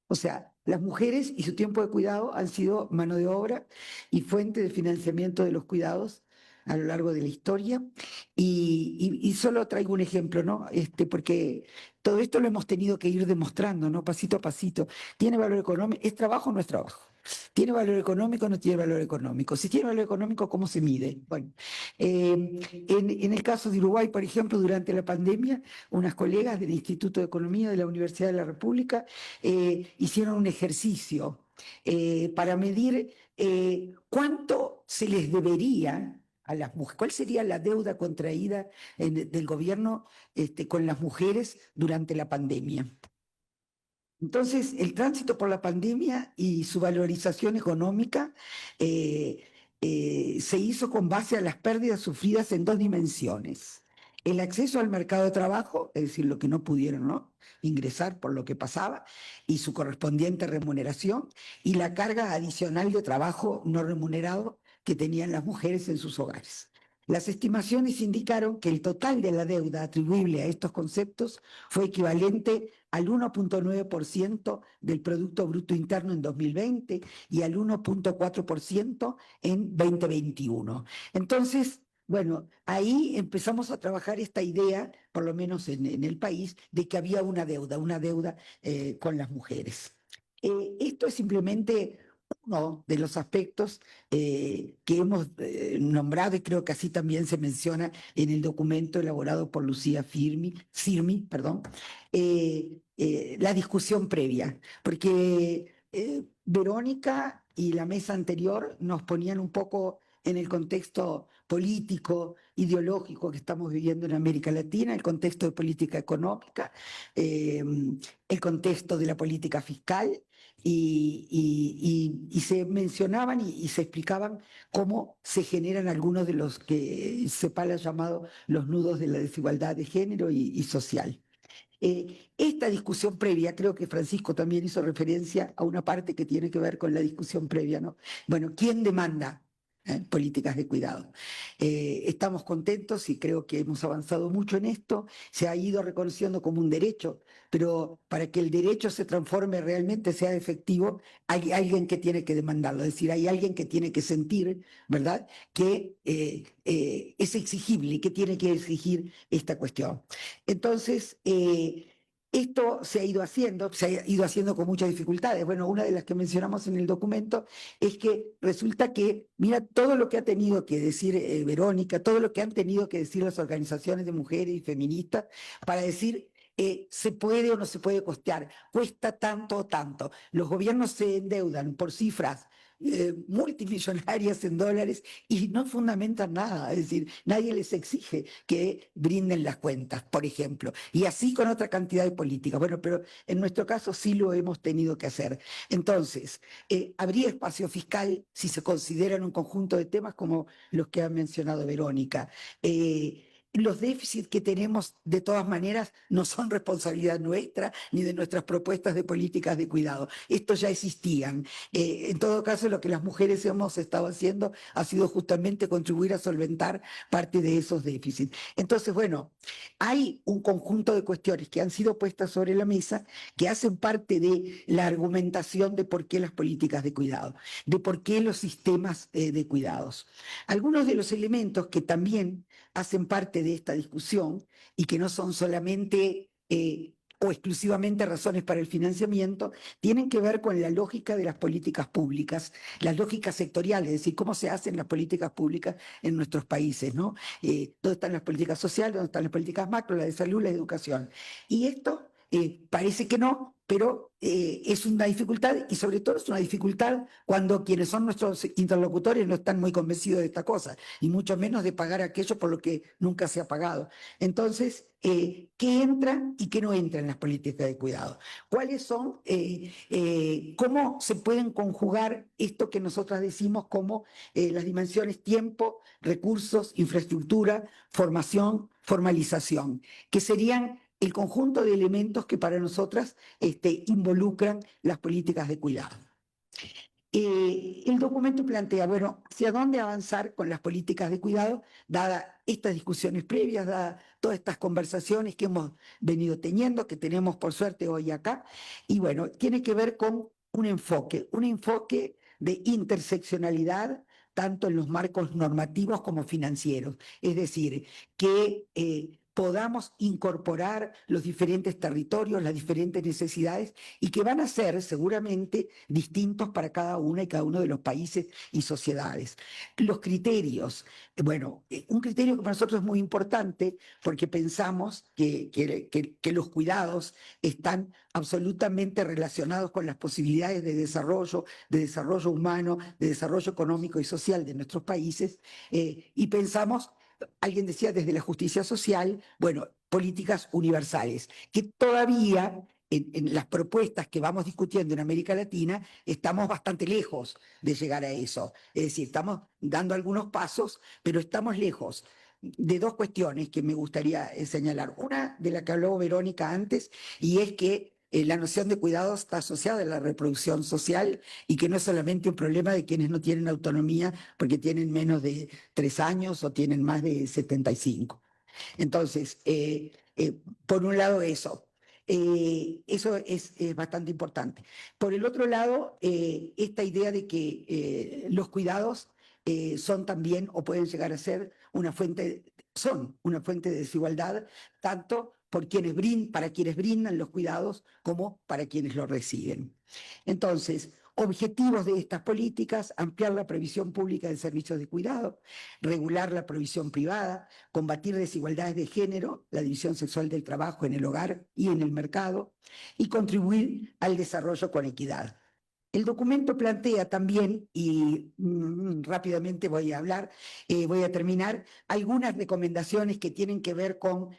O sea, las mujeres y su tiempo de cuidado han sido mano de obra y fuente de financiamiento de los cuidados a lo largo de la historia. Y solo traigo un ejemplo, ¿no? Porque todo esto lo hemos tenido que ir demostrando, ¿no? Pasito a pasito. ¿Tiene valor económico? ¿Es trabajo o no es trabajo? ¿Tiene valor económico o no tiene valor económico? Si tiene valor económico, ¿cómo se mide? Bueno, en el caso de Uruguay, por ejemplo, durante la pandemia, unas colegas del Instituto de Economía de la Universidad de la República hicieron un ejercicio para medir ¿cuánto se les debería a las mujeres? ¿Cuál sería la deuda contraída del gobierno con las mujeres durante la pandemia? Entonces, el tránsito por la pandemia y su valorización económica se hizo con base a las pérdidas sufridas en dos dimensiones. El acceso al mercado de trabajo, es decir, lo que no pudieron, ¿no?, ingresar por lo que pasaba, y su correspondiente remuneración, y la carga adicional de trabajo no remunerado que tenían las mujeres en sus hogares. Las estimaciones indicaron que el total de la deuda atribuible a estos conceptos fue equivalente al 1,9% del Producto Bruto Interno en 2020 y al 1,4% en 2021. Entonces, bueno, ahí empezamos a trabajar esta idea, por lo menos en el país, de que había una deuda con las mujeres. Esto es simplemente uno de los aspectos que hemos nombrado, y creo que así también se menciona en el documento elaborado por Lucía Sirmi, la discusión previa, porque Verónica y la mesa anterior nos ponían un poco en el contexto político, ideológico que estamos viviendo en América Latina, el contexto de política económica, el contexto de la política fiscal, y se mencionaban y se explicaban cómo se generan algunos de los que CEPAL ha llamado los nudos de la desigualdad de género y social. Esta discusión previa, creo que Francisco también hizo referencia a una parte que tiene que ver con la discusión previa, ¿no? Bueno, ¿quién demanda políticas de cuidado? Estamos contentos y creo que hemos avanzado mucho en esto. Se ha ido reconociendo como un derecho, pero para que el derecho se transforme realmente, sea efectivo, hay alguien que tiene que demandarlo, es decir, hay alguien que tiene que sentir, ¿verdad?, que es exigible y que tiene que exigir esta cuestión. Entonces, esto se ha ido haciendo con muchas dificultades. Bueno, una de las que mencionamos en el documento es que resulta que, mira, todo lo que ha tenido que decir Verónica, todo lo que han tenido que decir las organizaciones de mujeres y feministas para decir se puede o no se puede costear, cuesta tanto o tanto. Los gobiernos se endeudan por cifras multimillonarias en dólares y no fundamentan nada, es decir, nadie les exige que brinden las cuentas, por ejemplo, y así con otra cantidad de políticas. Bueno, pero en nuestro caso sí lo hemos tenido que hacer. Entonces, habría espacio fiscal si se consideran un conjunto de temas como los que ha mencionado Verónica. Los déficits que tenemos, de todas maneras, no son responsabilidad nuestra ni de nuestras propuestas de políticas de cuidado. Estos ya existían. En todo caso, lo que las mujeres hemos estado haciendo ha sido justamente contribuir a solventar parte de esos déficits. Entonces, bueno, hay un conjunto de cuestiones que han sido puestas sobre la mesa que hacen parte de la argumentación de por qué las políticas de cuidado, de por qué los sistemas de cuidados. Algunos de los elementos que también hacen parte de esta discusión y que no son solamente o exclusivamente razones para el financiamiento, tienen que ver con la lógica de las políticas públicas, las lógicas sectoriales, es decir, cómo se hacen las políticas públicas en nuestros países, ¿no? ¿Dónde están las políticas sociales, dónde están las políticas macro, la de salud, la de educación? Y esto parece que no, pero es una dificultad, y sobre todo es una dificultad cuando quienes son nuestros interlocutores no están muy convencidos de esta cosa, y mucho menos de pagar aquello por lo que nunca se ha pagado. Entonces, ¿qué entra y qué no entra en las políticas de cuidado? ¿Cuáles son, cómo se pueden conjugar esto que nosotras decimos como las dimensiones tiempo, recursos, infraestructura, formación, formalización, que serían el conjunto de elementos que para nosotras involucran las políticas de cuidado? El documento plantea, bueno, hacia dónde avanzar con las políticas de cuidado, dadas estas discusiones previas, dadas todas estas conversaciones que hemos venido teniendo, que tenemos por suerte hoy acá, y bueno, tiene que ver con un enfoque de interseccionalidad, tanto en los marcos normativos como financieros. Es decir, que podamos incorporar los diferentes territorios, las diferentes necesidades y que van a ser seguramente distintos para cada una y cada uno de los países y sociedades. Los criterios, bueno, un criterio que para nosotros es muy importante porque pensamos que los cuidados están absolutamente relacionados con las posibilidades de desarrollo humano, de desarrollo económico y social de nuestros países, y pensamos, alguien decía desde la justicia social, bueno, políticas universales, que todavía en las propuestas que vamos discutiendo en América Latina estamos bastante lejos de llegar a eso. Es decir, estamos dando algunos pasos, pero estamos lejos de dos cuestiones que me gustaría señalar. Una de la que habló Verónica antes, y es que la noción de cuidados está asociada a la reproducción social y que no es solamente un problema de quienes no tienen autonomía porque tienen menos de 3 años o tienen más de 75. Entonces, por un lado eso. Eso es bastante importante. Por el otro lado, esta idea de que los cuidados son también o pueden llegar a ser son una fuente de desigualdad, tanto para quienes brindan los cuidados como para quienes los reciben. Entonces, objetivos de estas políticas: ampliar la provisión pública de servicios de cuidado, regular la provisión privada, combatir desigualdades de género, la división sexual del trabajo en el hogar y en el mercado, y contribuir al desarrollo con equidad. El documento plantea también, y rápidamente voy a terminar, algunas recomendaciones que tienen que ver con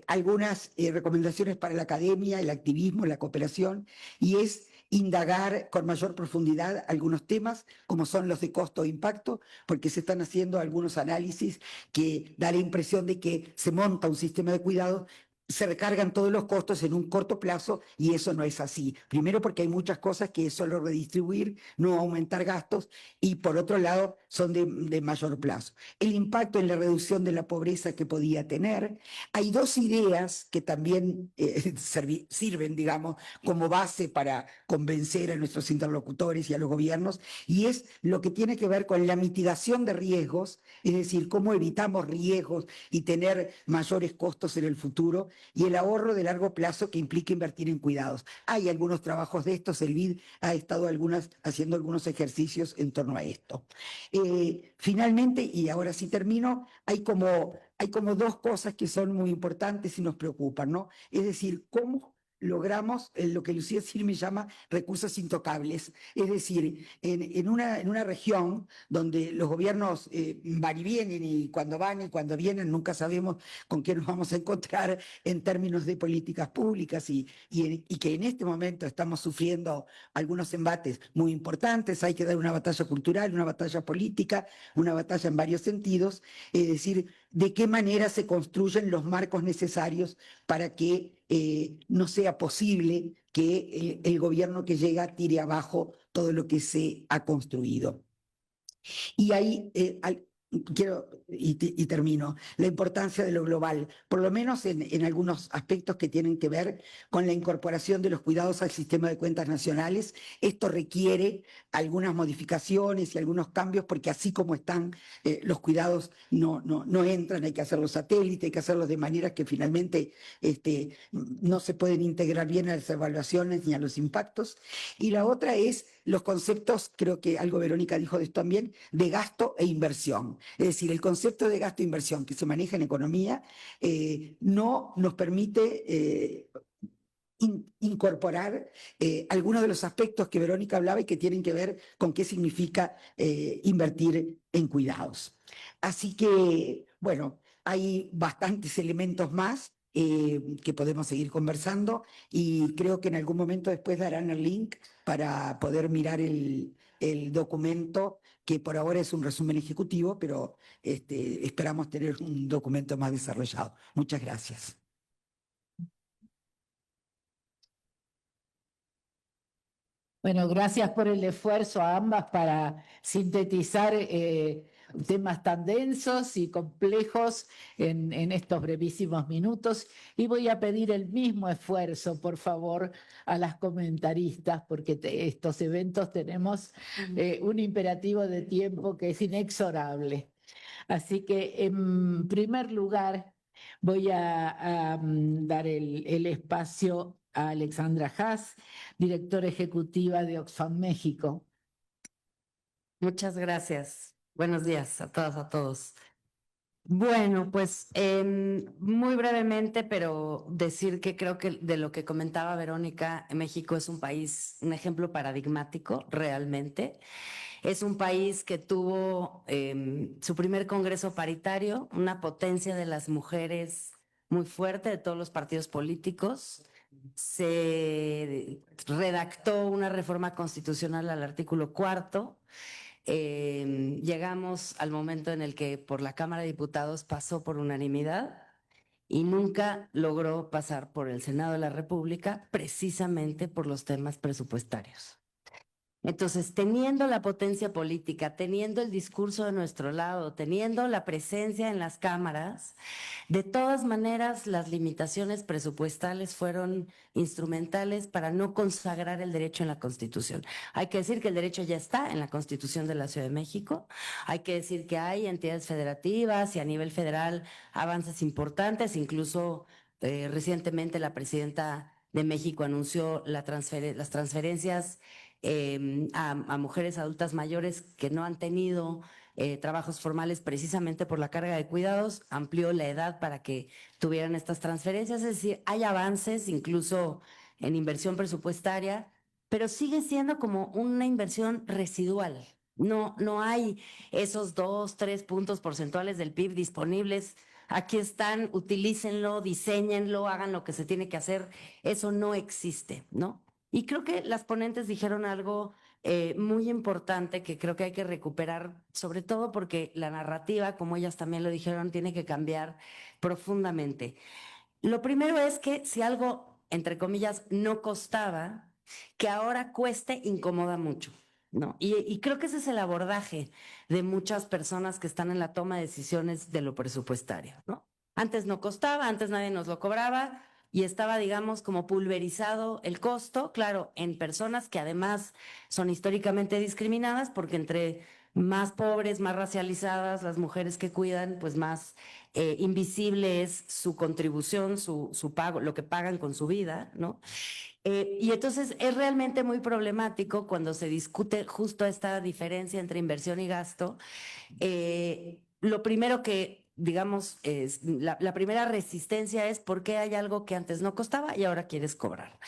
algunas recomendaciones para la academia, el activismo, la cooperación, y es indagar con mayor profundidad algunos temas, como son los de costo e impacto, porque se están haciendo algunos análisis que da la impresión de que se monta un sistema de cuidado, se recargan todos los costos en un corto plazo y eso no es así. Primero porque hay muchas cosas que es solo redistribuir, no aumentar gastos, y por otro lado son de mayor plazo. El impacto en la reducción de la pobreza que podía tener. Hay dos ideas que también sirven, digamos, como base para convencer a nuestros interlocutores y a los gobiernos, y es lo que tiene que ver con la mitigación de riesgos, es decir, cómo evitamos riesgos y tener mayores costos en el futuro, y el ahorro de largo plazo que implica invertir en cuidados. Hay algunos trabajos de estos, el BID ha estado haciendo algunos ejercicios en torno a esto. Finalmente, y ahora sí termino, hay como dos cosas que son muy importantes y nos preocupan, ¿no? Es decir, cómo logramos lo que Lucía Silmi llama recursos intocables, es decir, en una región donde los gobiernos van y vienen, y cuando van y cuando vienen nunca sabemos con qué nos vamos a encontrar en términos de políticas públicas, y que en este momento estamos sufriendo algunos embates muy importantes. Hay que dar una batalla cultural, una batalla política, una batalla en varios sentidos, es decir, de qué manera se construyen los marcos necesarios para que no sea posible que el gobierno que llega tire abajo todo lo que se ha construido. Y ahí y termino, la importancia de lo global, por lo menos en algunos aspectos que tienen que ver con la incorporación de los cuidados al sistema de cuentas nacionales. Esto requiere algunas modificaciones y algunos cambios, porque así como están los cuidados no entran, hay que hacerlos satélite, hay que hacerlos de manera que finalmente no se pueden integrar bien a las evaluaciones ni a los impactos. Y la otra es los conceptos, creo que algo Verónica dijo de esto también, de gasto e inversión. Es decir, el concepto de gasto e inversión que se maneja en economía no nos permite incorporar algunos de los aspectos que Verónica hablaba y que tienen que ver con qué significa invertir en cuidados. Así que, bueno, hay bastantes elementos más que podemos seguir conversando, y creo que en algún momento después darán el link para poder mirar el documento, que por ahora es un resumen ejecutivo, pero esperamos tener un documento más desarrollado. Muchas gracias. Bueno, gracias por el esfuerzo a ambas para sintetizar temas tan densos y complejos en estos brevísimos minutos. Y voy a pedir el mismo esfuerzo, por favor, a las comentaristas, porque estos eventos tenemos un imperativo de tiempo que es inexorable. Así que, en primer lugar, Voy a dar el espacio a Alexandra Haas, directora ejecutiva de Oxfam México. Muchas gracias. Buenos días a todas, a todos. Bueno, pues muy brevemente, pero decir que creo que de lo que comentaba Verónica, México es un país, un ejemplo paradigmático realmente. Es un país que tuvo su primer congreso paritario, una potencia de las mujeres muy fuerte de todos los partidos políticos. Se redactó una reforma constitucional al artículo 4. Llegamos al momento en el que por la Cámara de Diputados pasó por unanimidad y nunca logró pasar por el Senado de la República precisamente por los temas presupuestarios. Entonces, teniendo la potencia política, teniendo el discurso de nuestro lado, teniendo la presencia en las cámaras, de todas maneras las limitaciones presupuestales fueron instrumentales para no consagrar el derecho en la Constitución. Hay que decir que el derecho ya está en la Constitución de la Ciudad de México, hay que decir que hay entidades federativas y a nivel federal avances importantes, incluso recientemente la presidenta de México anunció las transferencias a mujeres adultas mayores que no han tenido trabajos formales precisamente por la carga de cuidados, amplió la edad para que tuvieran estas transferencias, es decir, hay avances incluso en inversión presupuestaria, pero sigue siendo como una inversión residual. No hay esos 2-3 puntos porcentuales del PIB disponibles. Aquí están, utilícenlo, diséñenlo, hagan lo que se tiene que hacer. Eso no existe, ¿no? Y creo que las ponentes dijeron algo muy importante que creo que hay que recuperar, sobre todo porque la narrativa, como ellas también lo dijeron, tiene que cambiar profundamente. Lo primero es que si algo, entre comillas, no costaba, que ahora cueste, incomoda mucho, ¿no? Y creo que ese es el abordaje de muchas personas que están en la toma de decisiones de lo presupuestario, ¿no? Antes no costaba, antes nadie nos lo cobraba, y estaba, digamos, como pulverizado el costo, claro, en personas que además son históricamente discriminadas, porque entre más pobres, más racializadas, las mujeres que cuidan, pues más invisible es su contribución, su pago, lo que pagan con su vida, ¿no? Y entonces es realmente muy problemático cuando se discute justo esta diferencia entre inversión y gasto. Lo primero que digamos, la primera resistencia es por qué hay algo que antes no costaba y ahora quieres cobrar.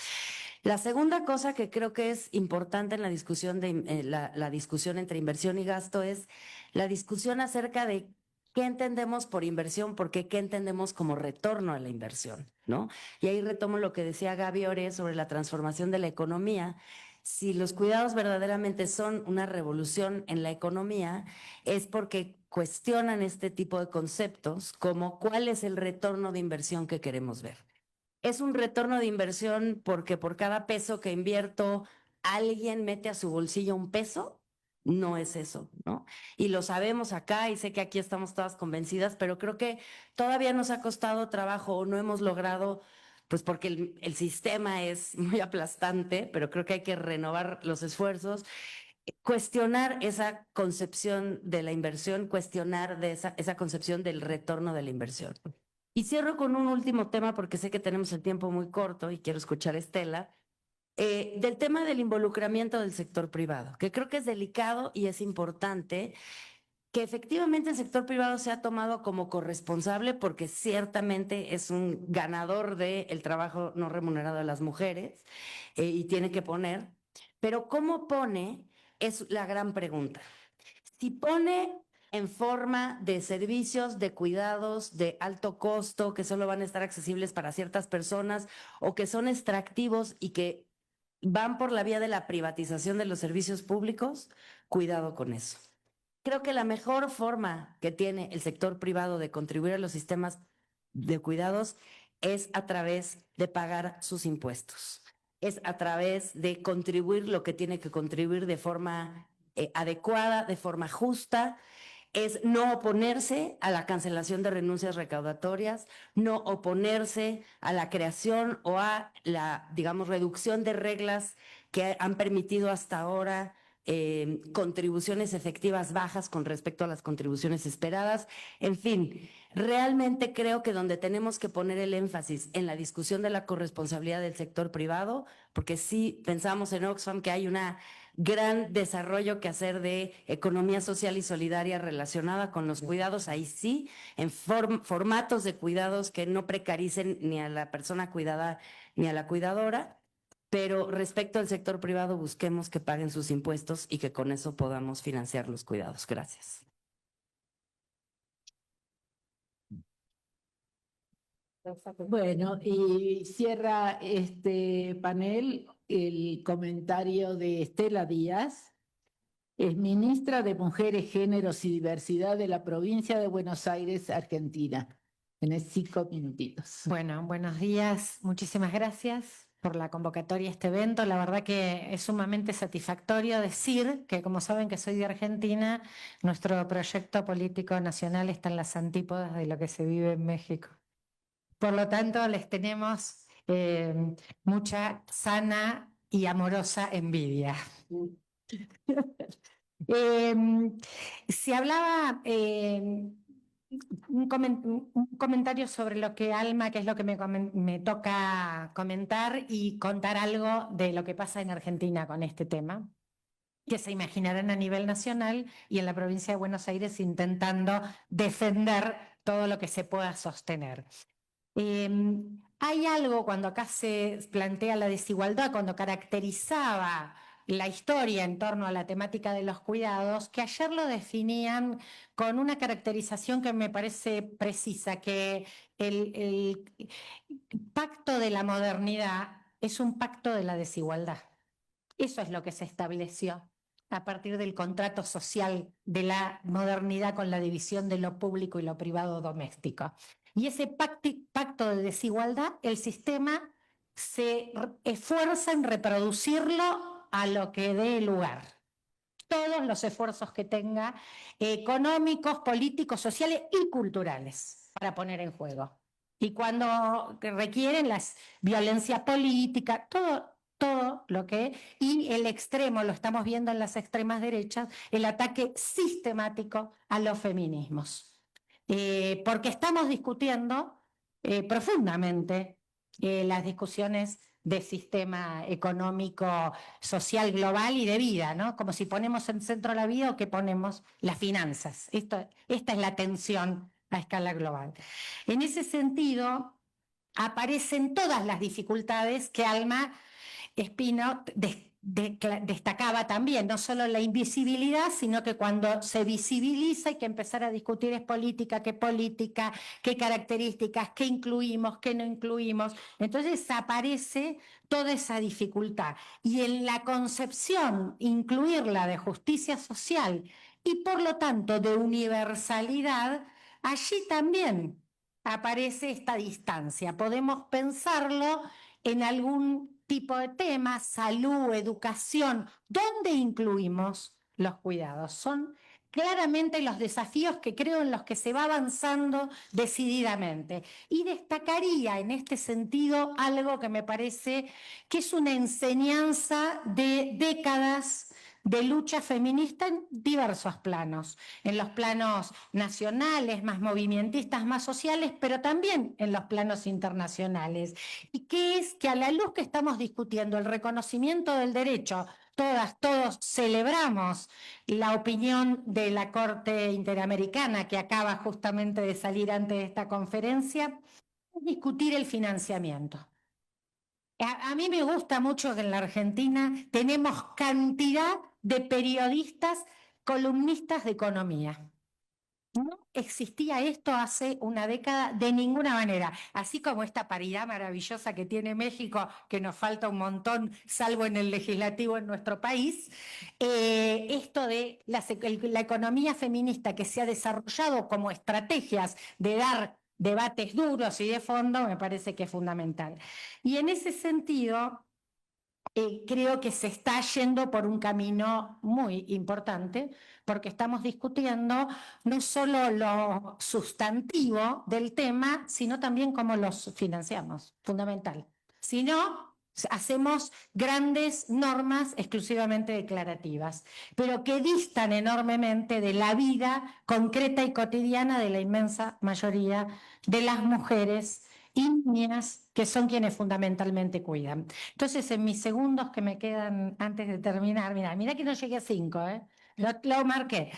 La segunda cosa que creo que es importante en la discusión, la discusión entre inversión y gasto es la discusión acerca de qué entendemos por inversión, porque qué entendemos como retorno a la inversión, ¿no? Y ahí retomo lo que decía Gaby Oré sobre la transformación de la economía. Si los cuidados verdaderamente son una revolución en la economía, es porque cuestionan este tipo de conceptos como cuál es el retorno de inversión que queremos ver. ¿Es un retorno de inversión porque por cada peso que invierto alguien mete a su bolsillo un peso? No es eso, ¿no? Y lo sabemos acá y sé que aquí estamos todas convencidas, pero creo que todavía nos ha costado trabajo o no hemos logrado, pues porque el sistema es muy aplastante, pero creo que hay que renovar los esfuerzos, cuestionar esa concepción de la inversión, cuestionar de esa concepción del retorno de la inversión. Y cierro con un último tema porque sé que tenemos el tiempo muy corto y quiero escuchar a Estela, del tema del involucramiento del sector privado, que creo que es delicado y es importante que efectivamente el sector privado se ha tomado como corresponsable porque ciertamente es un ganador del trabajo no remunerado de las mujeres y tiene que poner, pero ¿cómo pone? Es la gran pregunta. Si pone en forma de servicios de cuidados de alto costo que solo van a estar accesibles para ciertas personas o que son extractivos y que van por la vía de la privatización de los servicios públicos, cuidado con eso. Creo que la mejor forma que tiene el sector privado de contribuir a los sistemas de cuidados es a través de pagar sus impuestos. Es a través de contribuir lo que tiene que contribuir de forma adecuada, de forma justa, es no oponerse a la cancelación de renuncias recaudatorias, no oponerse a la creación o a la, digamos, reducción de reglas que han permitido hasta ahora contribuciones efectivas bajas con respecto a las contribuciones esperadas. En fin, realmente creo que donde tenemos que poner el énfasis en la discusión de la corresponsabilidad del sector privado, porque sí pensamos en Oxfam que hay un gran desarrollo que hacer de economía social y solidaria relacionada con los cuidados, ahí sí, en formatos de cuidados que no precaricen ni a la persona cuidada ni a la cuidadora. Pero respecto al sector privado, busquemos que paguen sus impuestos y que con eso podamos financiar los cuidados. Gracias. Bueno, y cierra este panel el comentario de Estela Díaz, es ministra de Mujeres, Géneros y Diversidad de la provincia de Buenos Aires, Argentina. Tenés 5 minutitos. Bueno, buenos días. Muchísimas gracias por la convocatoria a este evento. La verdad que es sumamente satisfactorio decir que, como saben que soy de Argentina, nuestro proyecto político nacional está en las antípodas de lo que se vive en México. Por lo tanto, les tenemos mucha sana y amorosa envidia. Se hablaba un comentario sobre lo que Alma, que es lo que me toca comentar y contar algo de lo que pasa en Argentina con este tema, que se imaginarán a nivel nacional y en la provincia de Buenos Aires intentando defender todo lo que se pueda sostener. Hay algo cuando acá se plantea la desigualdad, cuando caracterizaba la historia en torno a la temática de los cuidados, que ayer lo definían con una caracterización que me parece precisa, que el pacto de la modernidad es un pacto de la desigualdad. Eso es lo que se estableció a partir del contrato social de la modernidad con la división de lo público y lo privado doméstico. Y ese pacto de desigualdad, el sistema se esfuerza en reproducirlo a lo que dé lugar. Todos los esfuerzos que tenga, económicos, políticos, sociales y culturales, para poner en juego. Y cuando requieren las violencias políticas, todo lo que, y el extremo, lo estamos viendo en las extremas derechas, el ataque sistemático a los feminismos. Porque estamos discutiendo profundamente las discusiones de sistema económico, social, global y de vida, ¿no? Como si ponemos en el centro la vida o que ponemos las finanzas. Esta es la tensión a escala global. En ese sentido, aparecen todas las dificultades que Alma Espino destacaba también, no solo la invisibilidad, sino que cuando se visibiliza hay que empezar a discutir es política, qué características, qué incluimos, qué no incluimos. Entonces aparece toda esa dificultad. Y en la concepción, incluirla de justicia social y por lo tanto de universalidad, allí también aparece esta distancia. Podemos pensarlo en algún tipo de tema, salud, educación, ¿dónde incluimos los cuidados? Son claramente los desafíos que creo en los que se va avanzando decididamente. Y destacaría en este sentido algo que me parece que es una enseñanza de décadas de lucha feminista en diversos planos, en los planos nacionales, más movimentistas, más sociales, pero también en los planos internacionales. Y que es que a la luz que estamos discutiendo el reconocimiento del derecho, todos celebramos la opinión de la Corte Interamericana que acaba justamente de salir antes de esta conferencia, discutir el financiamiento. A mí me gusta mucho que en la Argentina tenemos cantidad de periodistas, columnistas de economía. No existía esto hace una década de ninguna manera, así como esta paridad maravillosa que tiene México, que nos falta un montón, salvo en el legislativo en nuestro país, esto de la economía feminista que se ha desarrollado como estrategias de dar debates duros y de fondo, me parece que es fundamental. Y en ese sentido, creo que se está yendo por un camino muy importante, porque estamos discutiendo no solo lo sustantivo del tema, sino también cómo los financiamos, fundamental. Si no, hacemos grandes normas exclusivamente declarativas, pero que distan enormemente de la vida concreta y cotidiana de la inmensa mayoría de las mujeres y niñas que son quienes fundamentalmente cuidan. Entonces, en mis segundos que me quedan antes de terminar, mira que no llegué a 5, lo marqué.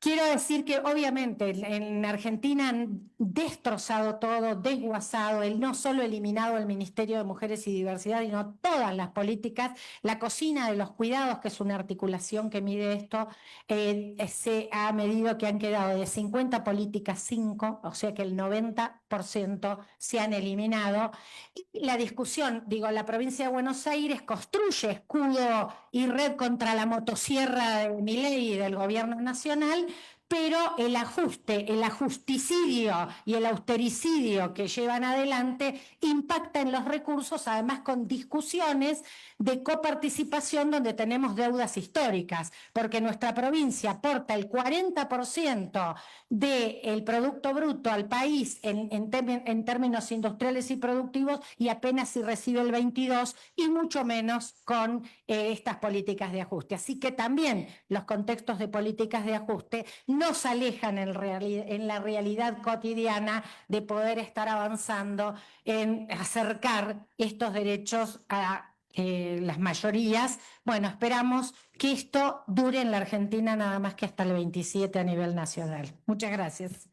Quiero decir que obviamente en Argentina han destrozado todo, desguazado, no solo eliminado el Ministerio de Mujeres y Diversidad, sino todas las políticas. La cocina de los cuidados, que es una articulación que mide esto, se ha medido que han quedado de 50 políticas 5, o sea que el 90% se han eliminado. Y la discusión, la provincia de Buenos Aires construye escudo y red contra la motosierra de Milei y del gobierno nacional, pero el ajuste, el ajusticidio y el austericidio que llevan adelante impacta en los recursos, además con discusiones de coparticipación donde tenemos deudas históricas, porque nuestra provincia aporta el 40% del Producto Bruto al país en términos industriales y productivos y apenas si recibe el 22% y mucho menos con estas políticas de ajuste. Así que también los contextos de políticas de ajuste nos alejan en la realidad cotidiana de poder estar avanzando en acercar estos derechos a las mayorías. Bueno, esperamos que esto dure en la Argentina nada más que hasta el 27 a nivel nacional. Muchas gracias.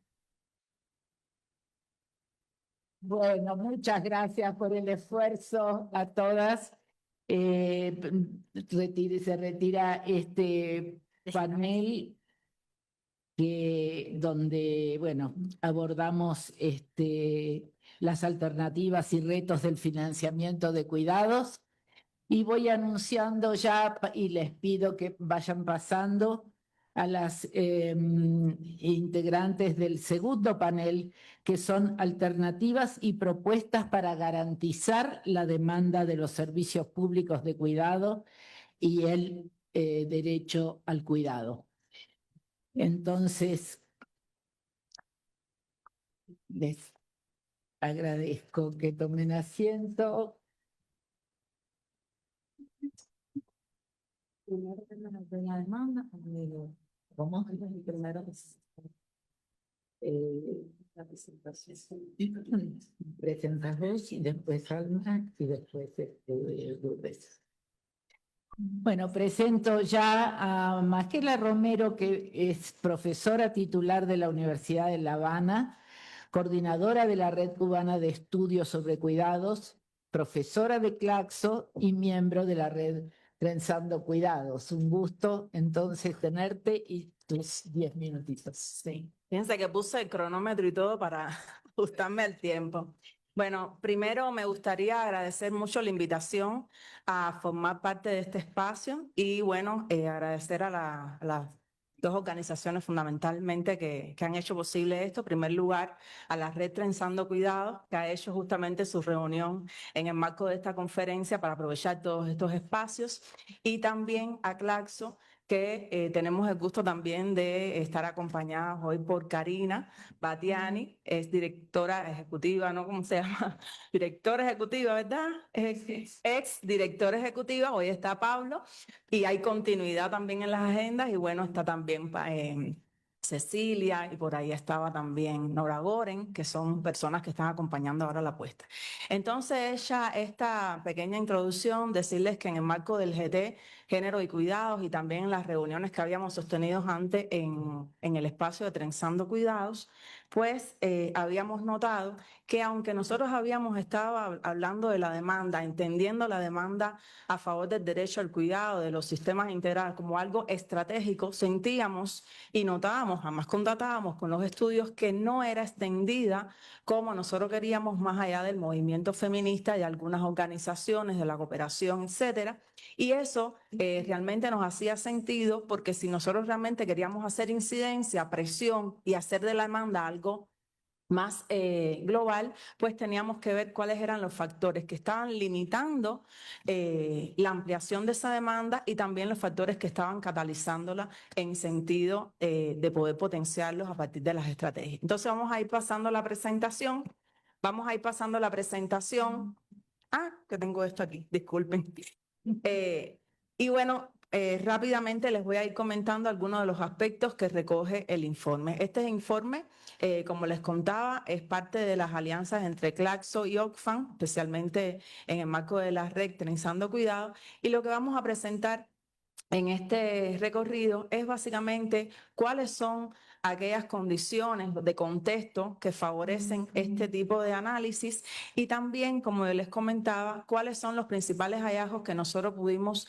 Bueno, muchas gracias por el esfuerzo a todas. Se retira este panel donde, bueno, abordamos las alternativas y retos del financiamiento de cuidados. Y voy anunciando ya, y les pido que vayan pasando a las integrantes del segundo panel, que son alternativas y propuestas para garantizar la demanda de los servicios públicos de cuidado y el derecho al cuidado. Entonces, les agradezco que tomen asiento. La demanda, ¿cómo? Primero, la presentación. Presentas y después Alma y después Lourdes. Bueno, presento ya a Magela Romero, que es profesora titular de la Universidad de La Habana, coordinadora de la Red Cubana de Estudios sobre Cuidados, profesora de Claxo y miembro de la Red Trenzando Cuidados. Un gusto entonces tenerte y tus 10 minutitos. Sí. Fíjense que puse el cronómetro y todo para ajustarme al tiempo. Bueno, primero me gustaría agradecer mucho la invitación a formar parte de este espacio y bueno, agradecer a las dos organizaciones fundamentalmente que han hecho posible esto. En primer lugar, a la Red Trenzando Cuidados, que ha hecho justamente su reunión en el marco de esta conferencia para aprovechar todos estos espacios, y también a Claxo, que tenemos el gusto también de estar acompañadas hoy por Karina Batiani, es directora ejecutiva, ¿no? ¿Cómo se llama? Directora ejecutiva, ¿verdad? Ex directora ejecutiva, hoy está Pablo, y hay continuidad también en las agendas, y bueno, está también Cecilia, y por ahí estaba también Nora Goren, que son personas que están acompañando ahora la puesta. Entonces, hecha esta pequeña introducción, decirles que en el marco del GT, Género y Cuidados, y también en las reuniones que habíamos sostenido antes en el espacio de Trenzando Cuidados, pues habíamos notado que aunque nosotros habíamos estado hablando de la demanda, entendiendo la demanda a favor del derecho al cuidado, de los sistemas integrales como algo estratégico, sentíamos y notábamos, además constatábamos con los estudios que no era extendida como nosotros queríamos más allá del movimiento feminista y algunas organizaciones de la cooperación, etcétera. Y eso realmente nos hacía sentido, porque si nosotros realmente queríamos hacer incidencia, presión y hacer de la demanda algo más global, pues teníamos que ver cuáles eran los factores que estaban limitando la ampliación de esa demanda y también los factores que estaban catalizándola en sentido de poder potenciarlos a partir de las estrategias. Entonces vamos a ir pasando la presentación Vamos a ir pasando la presentación. Que tengo esto aquí, disculpen. Y bueno, rápidamente les voy a ir comentando algunos de los aspectos que recoge el informe. Este informe, como les contaba, es parte de las alianzas entre Claxo y Oxfam, especialmente en el marco de la red Trenzando Cuidado. Y lo que vamos a presentar en este recorrido es básicamente cuáles son aquellas condiciones de contexto que favorecen este tipo de análisis y también, como les comentaba, cuáles son los principales hallazgos que nosotros pudimos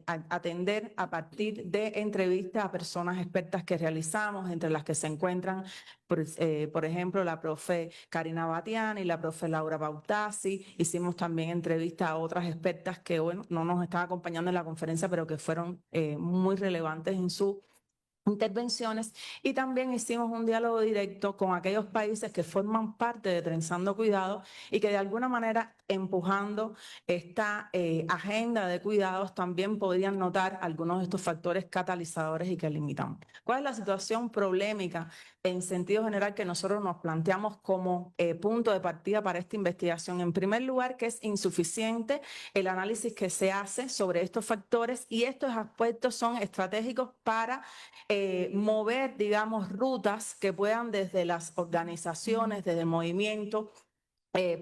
atender a partir de entrevistas a personas expertas que realizamos, entre las que se encuentran, por ejemplo, la profe Karina Batiani y la profe Laura Bautasi. Hicimos también entrevistas a otras expertas que, bueno, no nos están acompañando en la conferencia, pero que fueron muy relevantes en su intervenciones, y también hicimos un diálogo directo con aquellos países que forman parte de Trenzando Cuidado y que de alguna manera, empujando esta agenda de cuidados, también podrían notar algunos de estos factores catalizadores y que limitan. ¿Cuál es la situación problemática en sentido general que nosotros nos planteamos como punto de partida para esta investigación? En primer lugar, que es insuficiente el análisis que se hace sobre estos factores, y estos aspectos son estratégicos para mover, digamos, rutas que puedan desde las organizaciones, desde el movimiento,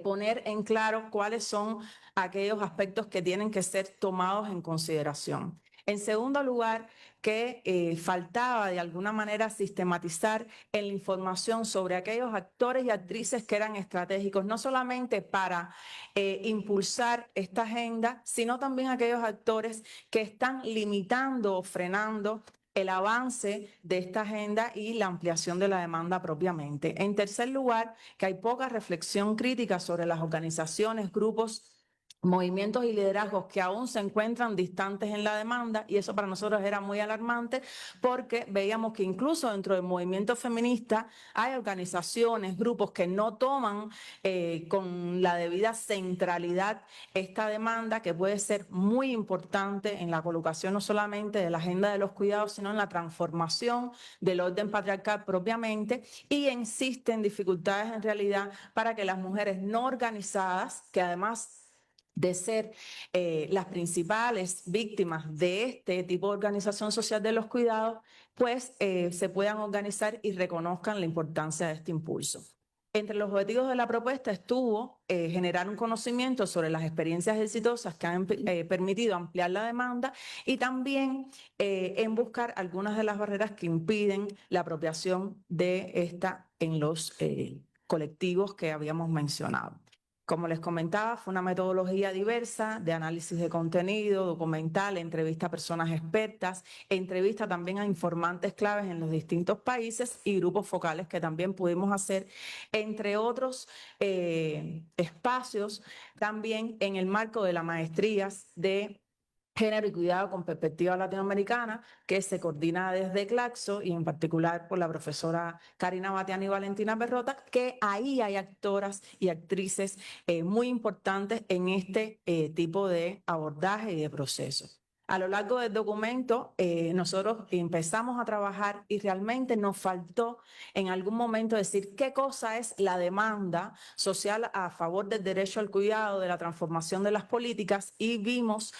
poner en claro cuáles son aquellos aspectos que tienen que ser tomados en consideración. En segundo lugar, que faltaba de alguna manera sistematizar en la información sobre aquellos actores y actrices que eran estratégicos, no solamente para impulsar esta agenda, sino también aquellos actores que están limitando o frenando el avance de esta agenda y la ampliación de la demanda propiamente. En tercer lugar, que hay poca reflexión crítica sobre las organizaciones, grupos, movimientos y liderazgos que aún se encuentran distantes en la demanda, y eso para nosotros era muy alarmante porque veíamos que incluso dentro del movimiento feminista hay organizaciones, grupos que no toman con la debida centralidad esta demanda, que puede ser muy importante en la colocación no solamente de la agenda de los cuidados, sino en la transformación del orden patriarcal propiamente, y existen dificultades en realidad para que las mujeres no organizadas, que además de ser las principales víctimas de este tipo de organización social de los cuidados, pues se puedan organizar y reconozcan la importancia de este impulso. Entre los objetivos de la propuesta estuvo generar un conocimiento sobre las experiencias exitosas que han permitido ampliar la demanda, y también en buscar algunas de las barreras que impiden la apropiación de esta en los colectivos que habíamos mencionado. Como les comentaba, fue una metodología diversa de análisis de contenido, documental, entrevista a personas expertas, entrevista también a informantes claves en los distintos países y grupos focales que también pudimos hacer, entre otros espacios, también en el marco de las maestrías de Género y Cuidado con Perspectiva Latinoamericana, que se coordina desde Claxo y en particular por la profesora Karina Batiani y Valentina Perrota, que ahí hay actoras y actrices muy importantes en este tipo de abordaje y de procesos. A lo largo del documento, nosotros empezamos a trabajar y realmente nos faltó en algún momento decir qué cosa es la demanda social a favor del derecho al cuidado, de la transformación de las políticas, y vimos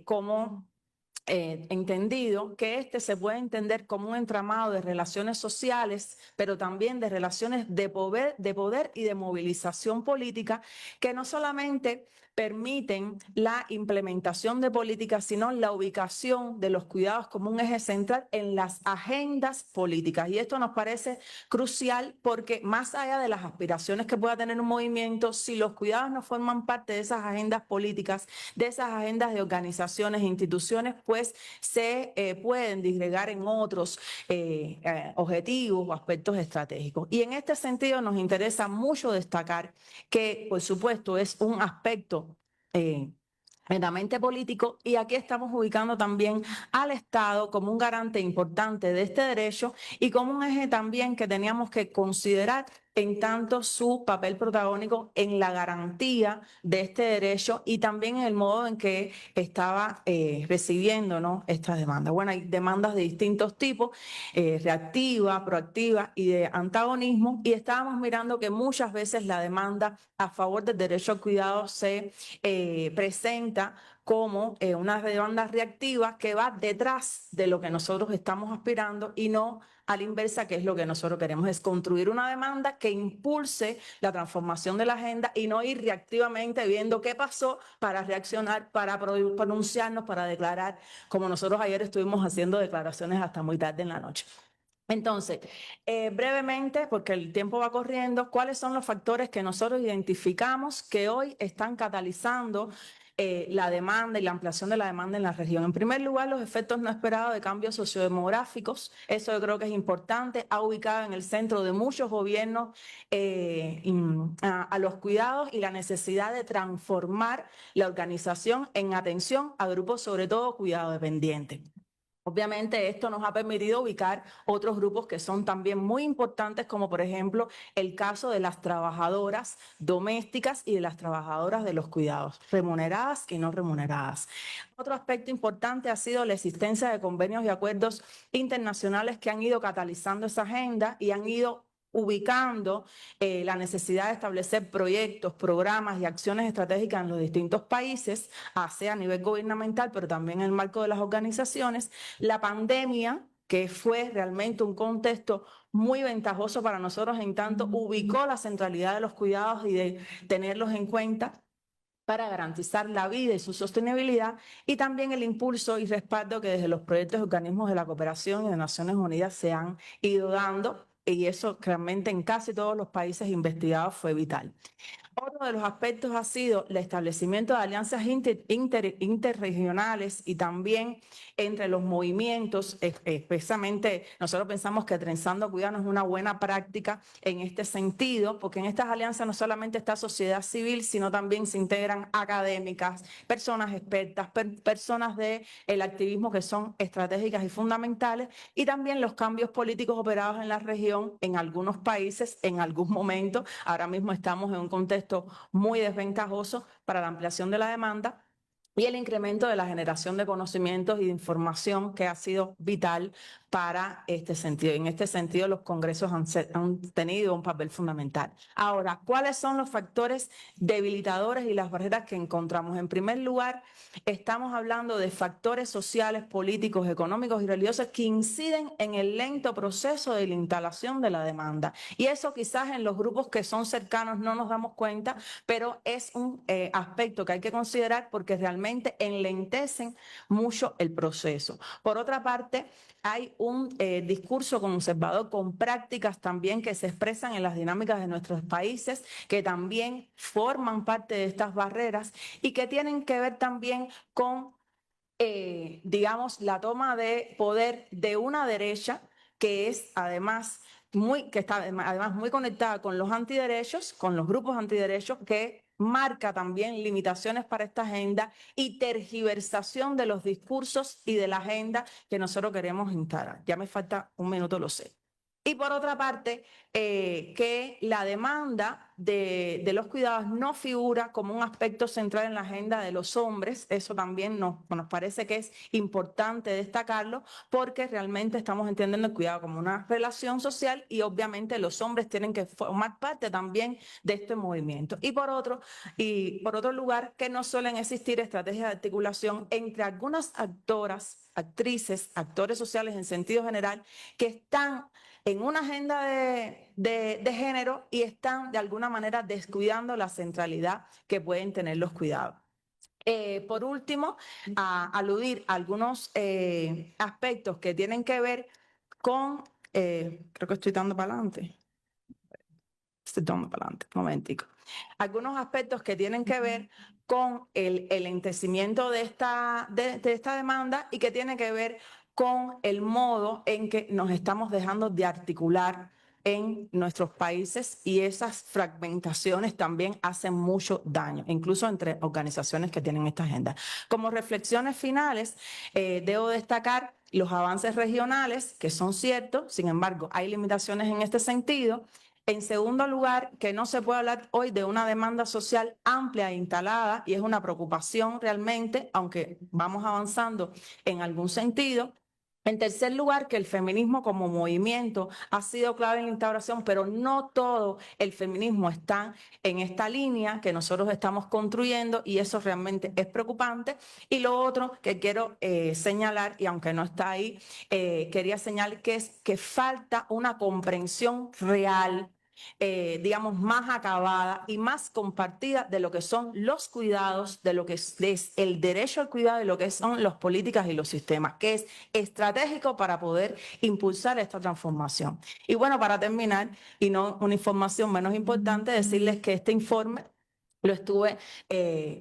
cómo entendido que este se puede entender como un entramado de relaciones sociales, pero también de relaciones de poder y de movilización política, que no solamente permiten la implementación de políticas, sino la ubicación de los cuidados como un eje central en las agendas políticas. Y esto nos parece crucial porque, más allá de las aspiraciones que pueda tener un movimiento, si los cuidados no forman parte de esas agendas políticas, de esas agendas de organizaciones e instituciones, pues se pueden disgregar en otros objetivos o aspectos estratégicos. Y en este sentido nos interesa mucho destacar que, por supuesto, es un aspecto meramente político, y aquí estamos ubicando también al Estado como un garante importante de este derecho y como un eje también que teníamos que considerar en tanto su papel protagónico en la garantía de este derecho y también en el modo en que estaba recibiendo, ¿no?, estas demandas. Bueno, hay demandas de distintos tipos, reactiva, proactiva y de antagonismo, y estábamos mirando que muchas veces la demanda a favor del derecho al cuidado se presenta como una demanda reactiva que va detrás de lo que nosotros estamos aspirando y no a la inversa, que es lo que nosotros queremos, es construir una demanda que impulse la transformación de la agenda y no ir reactivamente viendo qué pasó para reaccionar, para pronunciarnos, para declarar, como nosotros ayer estuvimos haciendo declaraciones hasta muy tarde en la noche. Entonces, brevemente, porque el tiempo va corriendo, ¿cuáles son los factores que nosotros identificamos que hoy están catalizando la demanda y la ampliación de la demanda en la región? En primer lugar, los efectos no esperados de cambios sociodemográficos. Eso yo creo que es importante. Ha ubicado en el centro de muchos gobiernos a los cuidados y la necesidad de transformar la organización en atención a grupos, sobre todo cuidado dependiente. Obviamente esto nos ha permitido ubicar otros grupos que son también muy importantes, como por ejemplo el caso de las trabajadoras domésticas y de las trabajadoras de los cuidados, remuneradas y no remuneradas. Otro aspecto importante ha sido la existencia de convenios y acuerdos internacionales que han ido catalizando esa agenda y han ido ubicando la necesidad de establecer proyectos, programas y acciones estratégicas en los distintos países, sea a nivel gubernamental, pero también en el marco de las organizaciones. La pandemia, que fue realmente un contexto muy ventajoso para nosotros, en tanto ubicó la centralidad de los cuidados y de tenerlos en cuenta para garantizar la vida y su sostenibilidad, y también el impulso y respaldo que desde los proyectos y organismos de la cooperación y de Naciones Unidas se han ido dando, y eso realmente en casi todos los países investigados fue vital. Otro de los aspectos ha sido el establecimiento de alianzas interregionales y también entre los movimientos. Especialmente nosotros pensamos que Trenzando Cuidado es una buena práctica en este sentido, porque en estas alianzas no solamente está sociedad civil, sino también se integran académicas, personas expertas, personas del activismo que son estratégicas y fundamentales, y también los cambios políticos operados en la región, en algunos países, en algún momento. Ahora mismo estamos en un contexto muy desventajoso para la ampliación de la demanda, y el incremento de la generación de conocimientos y de información, que ha sido vital para este sentido. En este sentido, los congresos han tenido un papel fundamental. Ahora, ¿cuáles son los factores debilitadores y las barreras que encontramos? En primer lugar, estamos hablando de factores sociales, políticos, económicos y religiosos que inciden en el lento proceso de la instalación de la demanda. Y eso quizás en los grupos que son cercanos no nos damos cuenta, pero es un aspecto que hay que considerar porque realmente enlentecen mucho el proceso. Por otra parte, hay un discurso conservador con prácticas también que se expresan en las dinámicas de nuestros países, que también forman parte de estas barreras y que tienen que ver también con, digamos, la toma de poder de una derecha que es además que está además muy conectada con los antiderechos, con los grupos antiderechos, que marca también limitaciones para esta agenda y tergiversación de los discursos y de la agenda que nosotros queremos instalar. Ya me falta un minuto, lo sé. Y por otra parte, que la demanda de los cuidados no figura como un aspecto central en la agenda de los hombres. Eso también nos parece que es importante destacarlo, porque realmente estamos entendiendo el cuidado como una relación social y obviamente los hombres tienen que formar parte también de este movimiento. Y por otro lugar, que no suelen existir estrategias de articulación entre algunas actoras, actrices, actores sociales en sentido general, que están en una agenda de género y están de alguna manera descuidando la centralidad que pueden tener los cuidados. Por último, aludir a algunos aspectos que tienen que ver con, creo que estoy dando para adelante. Un momentico. Algunos aspectos que tienen que ver con el lentecimiento de esta demanda y que tiene que ver con el modo en que nos estamos dejando de articular en nuestros países, y esas fragmentaciones también hacen mucho daño, incluso entre organizaciones que tienen esta agenda. Como reflexiones finales, debo destacar los avances regionales, que son ciertos, sin embargo, hay limitaciones en este sentido. En segundo lugar, que no se puede hablar hoy de una demanda social amplia e instalada, y es una preocupación realmente, aunque vamos avanzando en algún sentido. En tercer lugar, que el feminismo como movimiento ha sido clave en la instauración, pero no todo el feminismo está en esta línea que nosotros estamos construyendo, y eso realmente es preocupante. Y lo otro que quiero señalar, y aunque no está ahí, quería señalar que es que falta una comprensión real, digamos, más acabada y más compartida de lo que son los cuidados, de lo que es el derecho al cuidado, de lo que son las políticas y los sistemas, que es estratégico para poder impulsar esta transformación. Y bueno, para terminar, y no una información menos importante, decirles que este informe lo estuve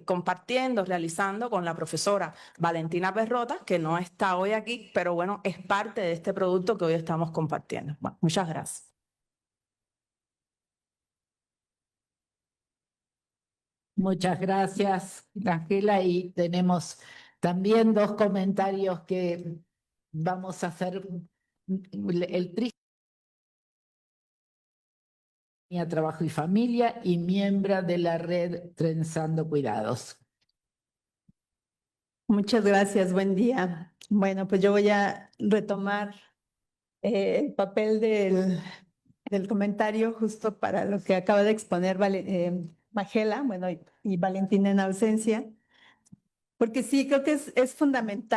compartiendo, realizando con la profesora Valentina Perrota, que no está hoy aquí, pero bueno, es parte de este producto que hoy estamos compartiendo. Bueno, muchas gracias. Muchas gracias, Ángela. Y tenemos también dos comentarios que vamos a hacer. El triste Trabajo y Familia y miembro de la red Trenzando Cuidados. Muchas gracias, buen día. Bueno, pues yo voy a retomar el papel del comentario justo para lo que acaba de exponer Magela, bueno, y Valentina en ausencia, porque sí, creo que es fundamental.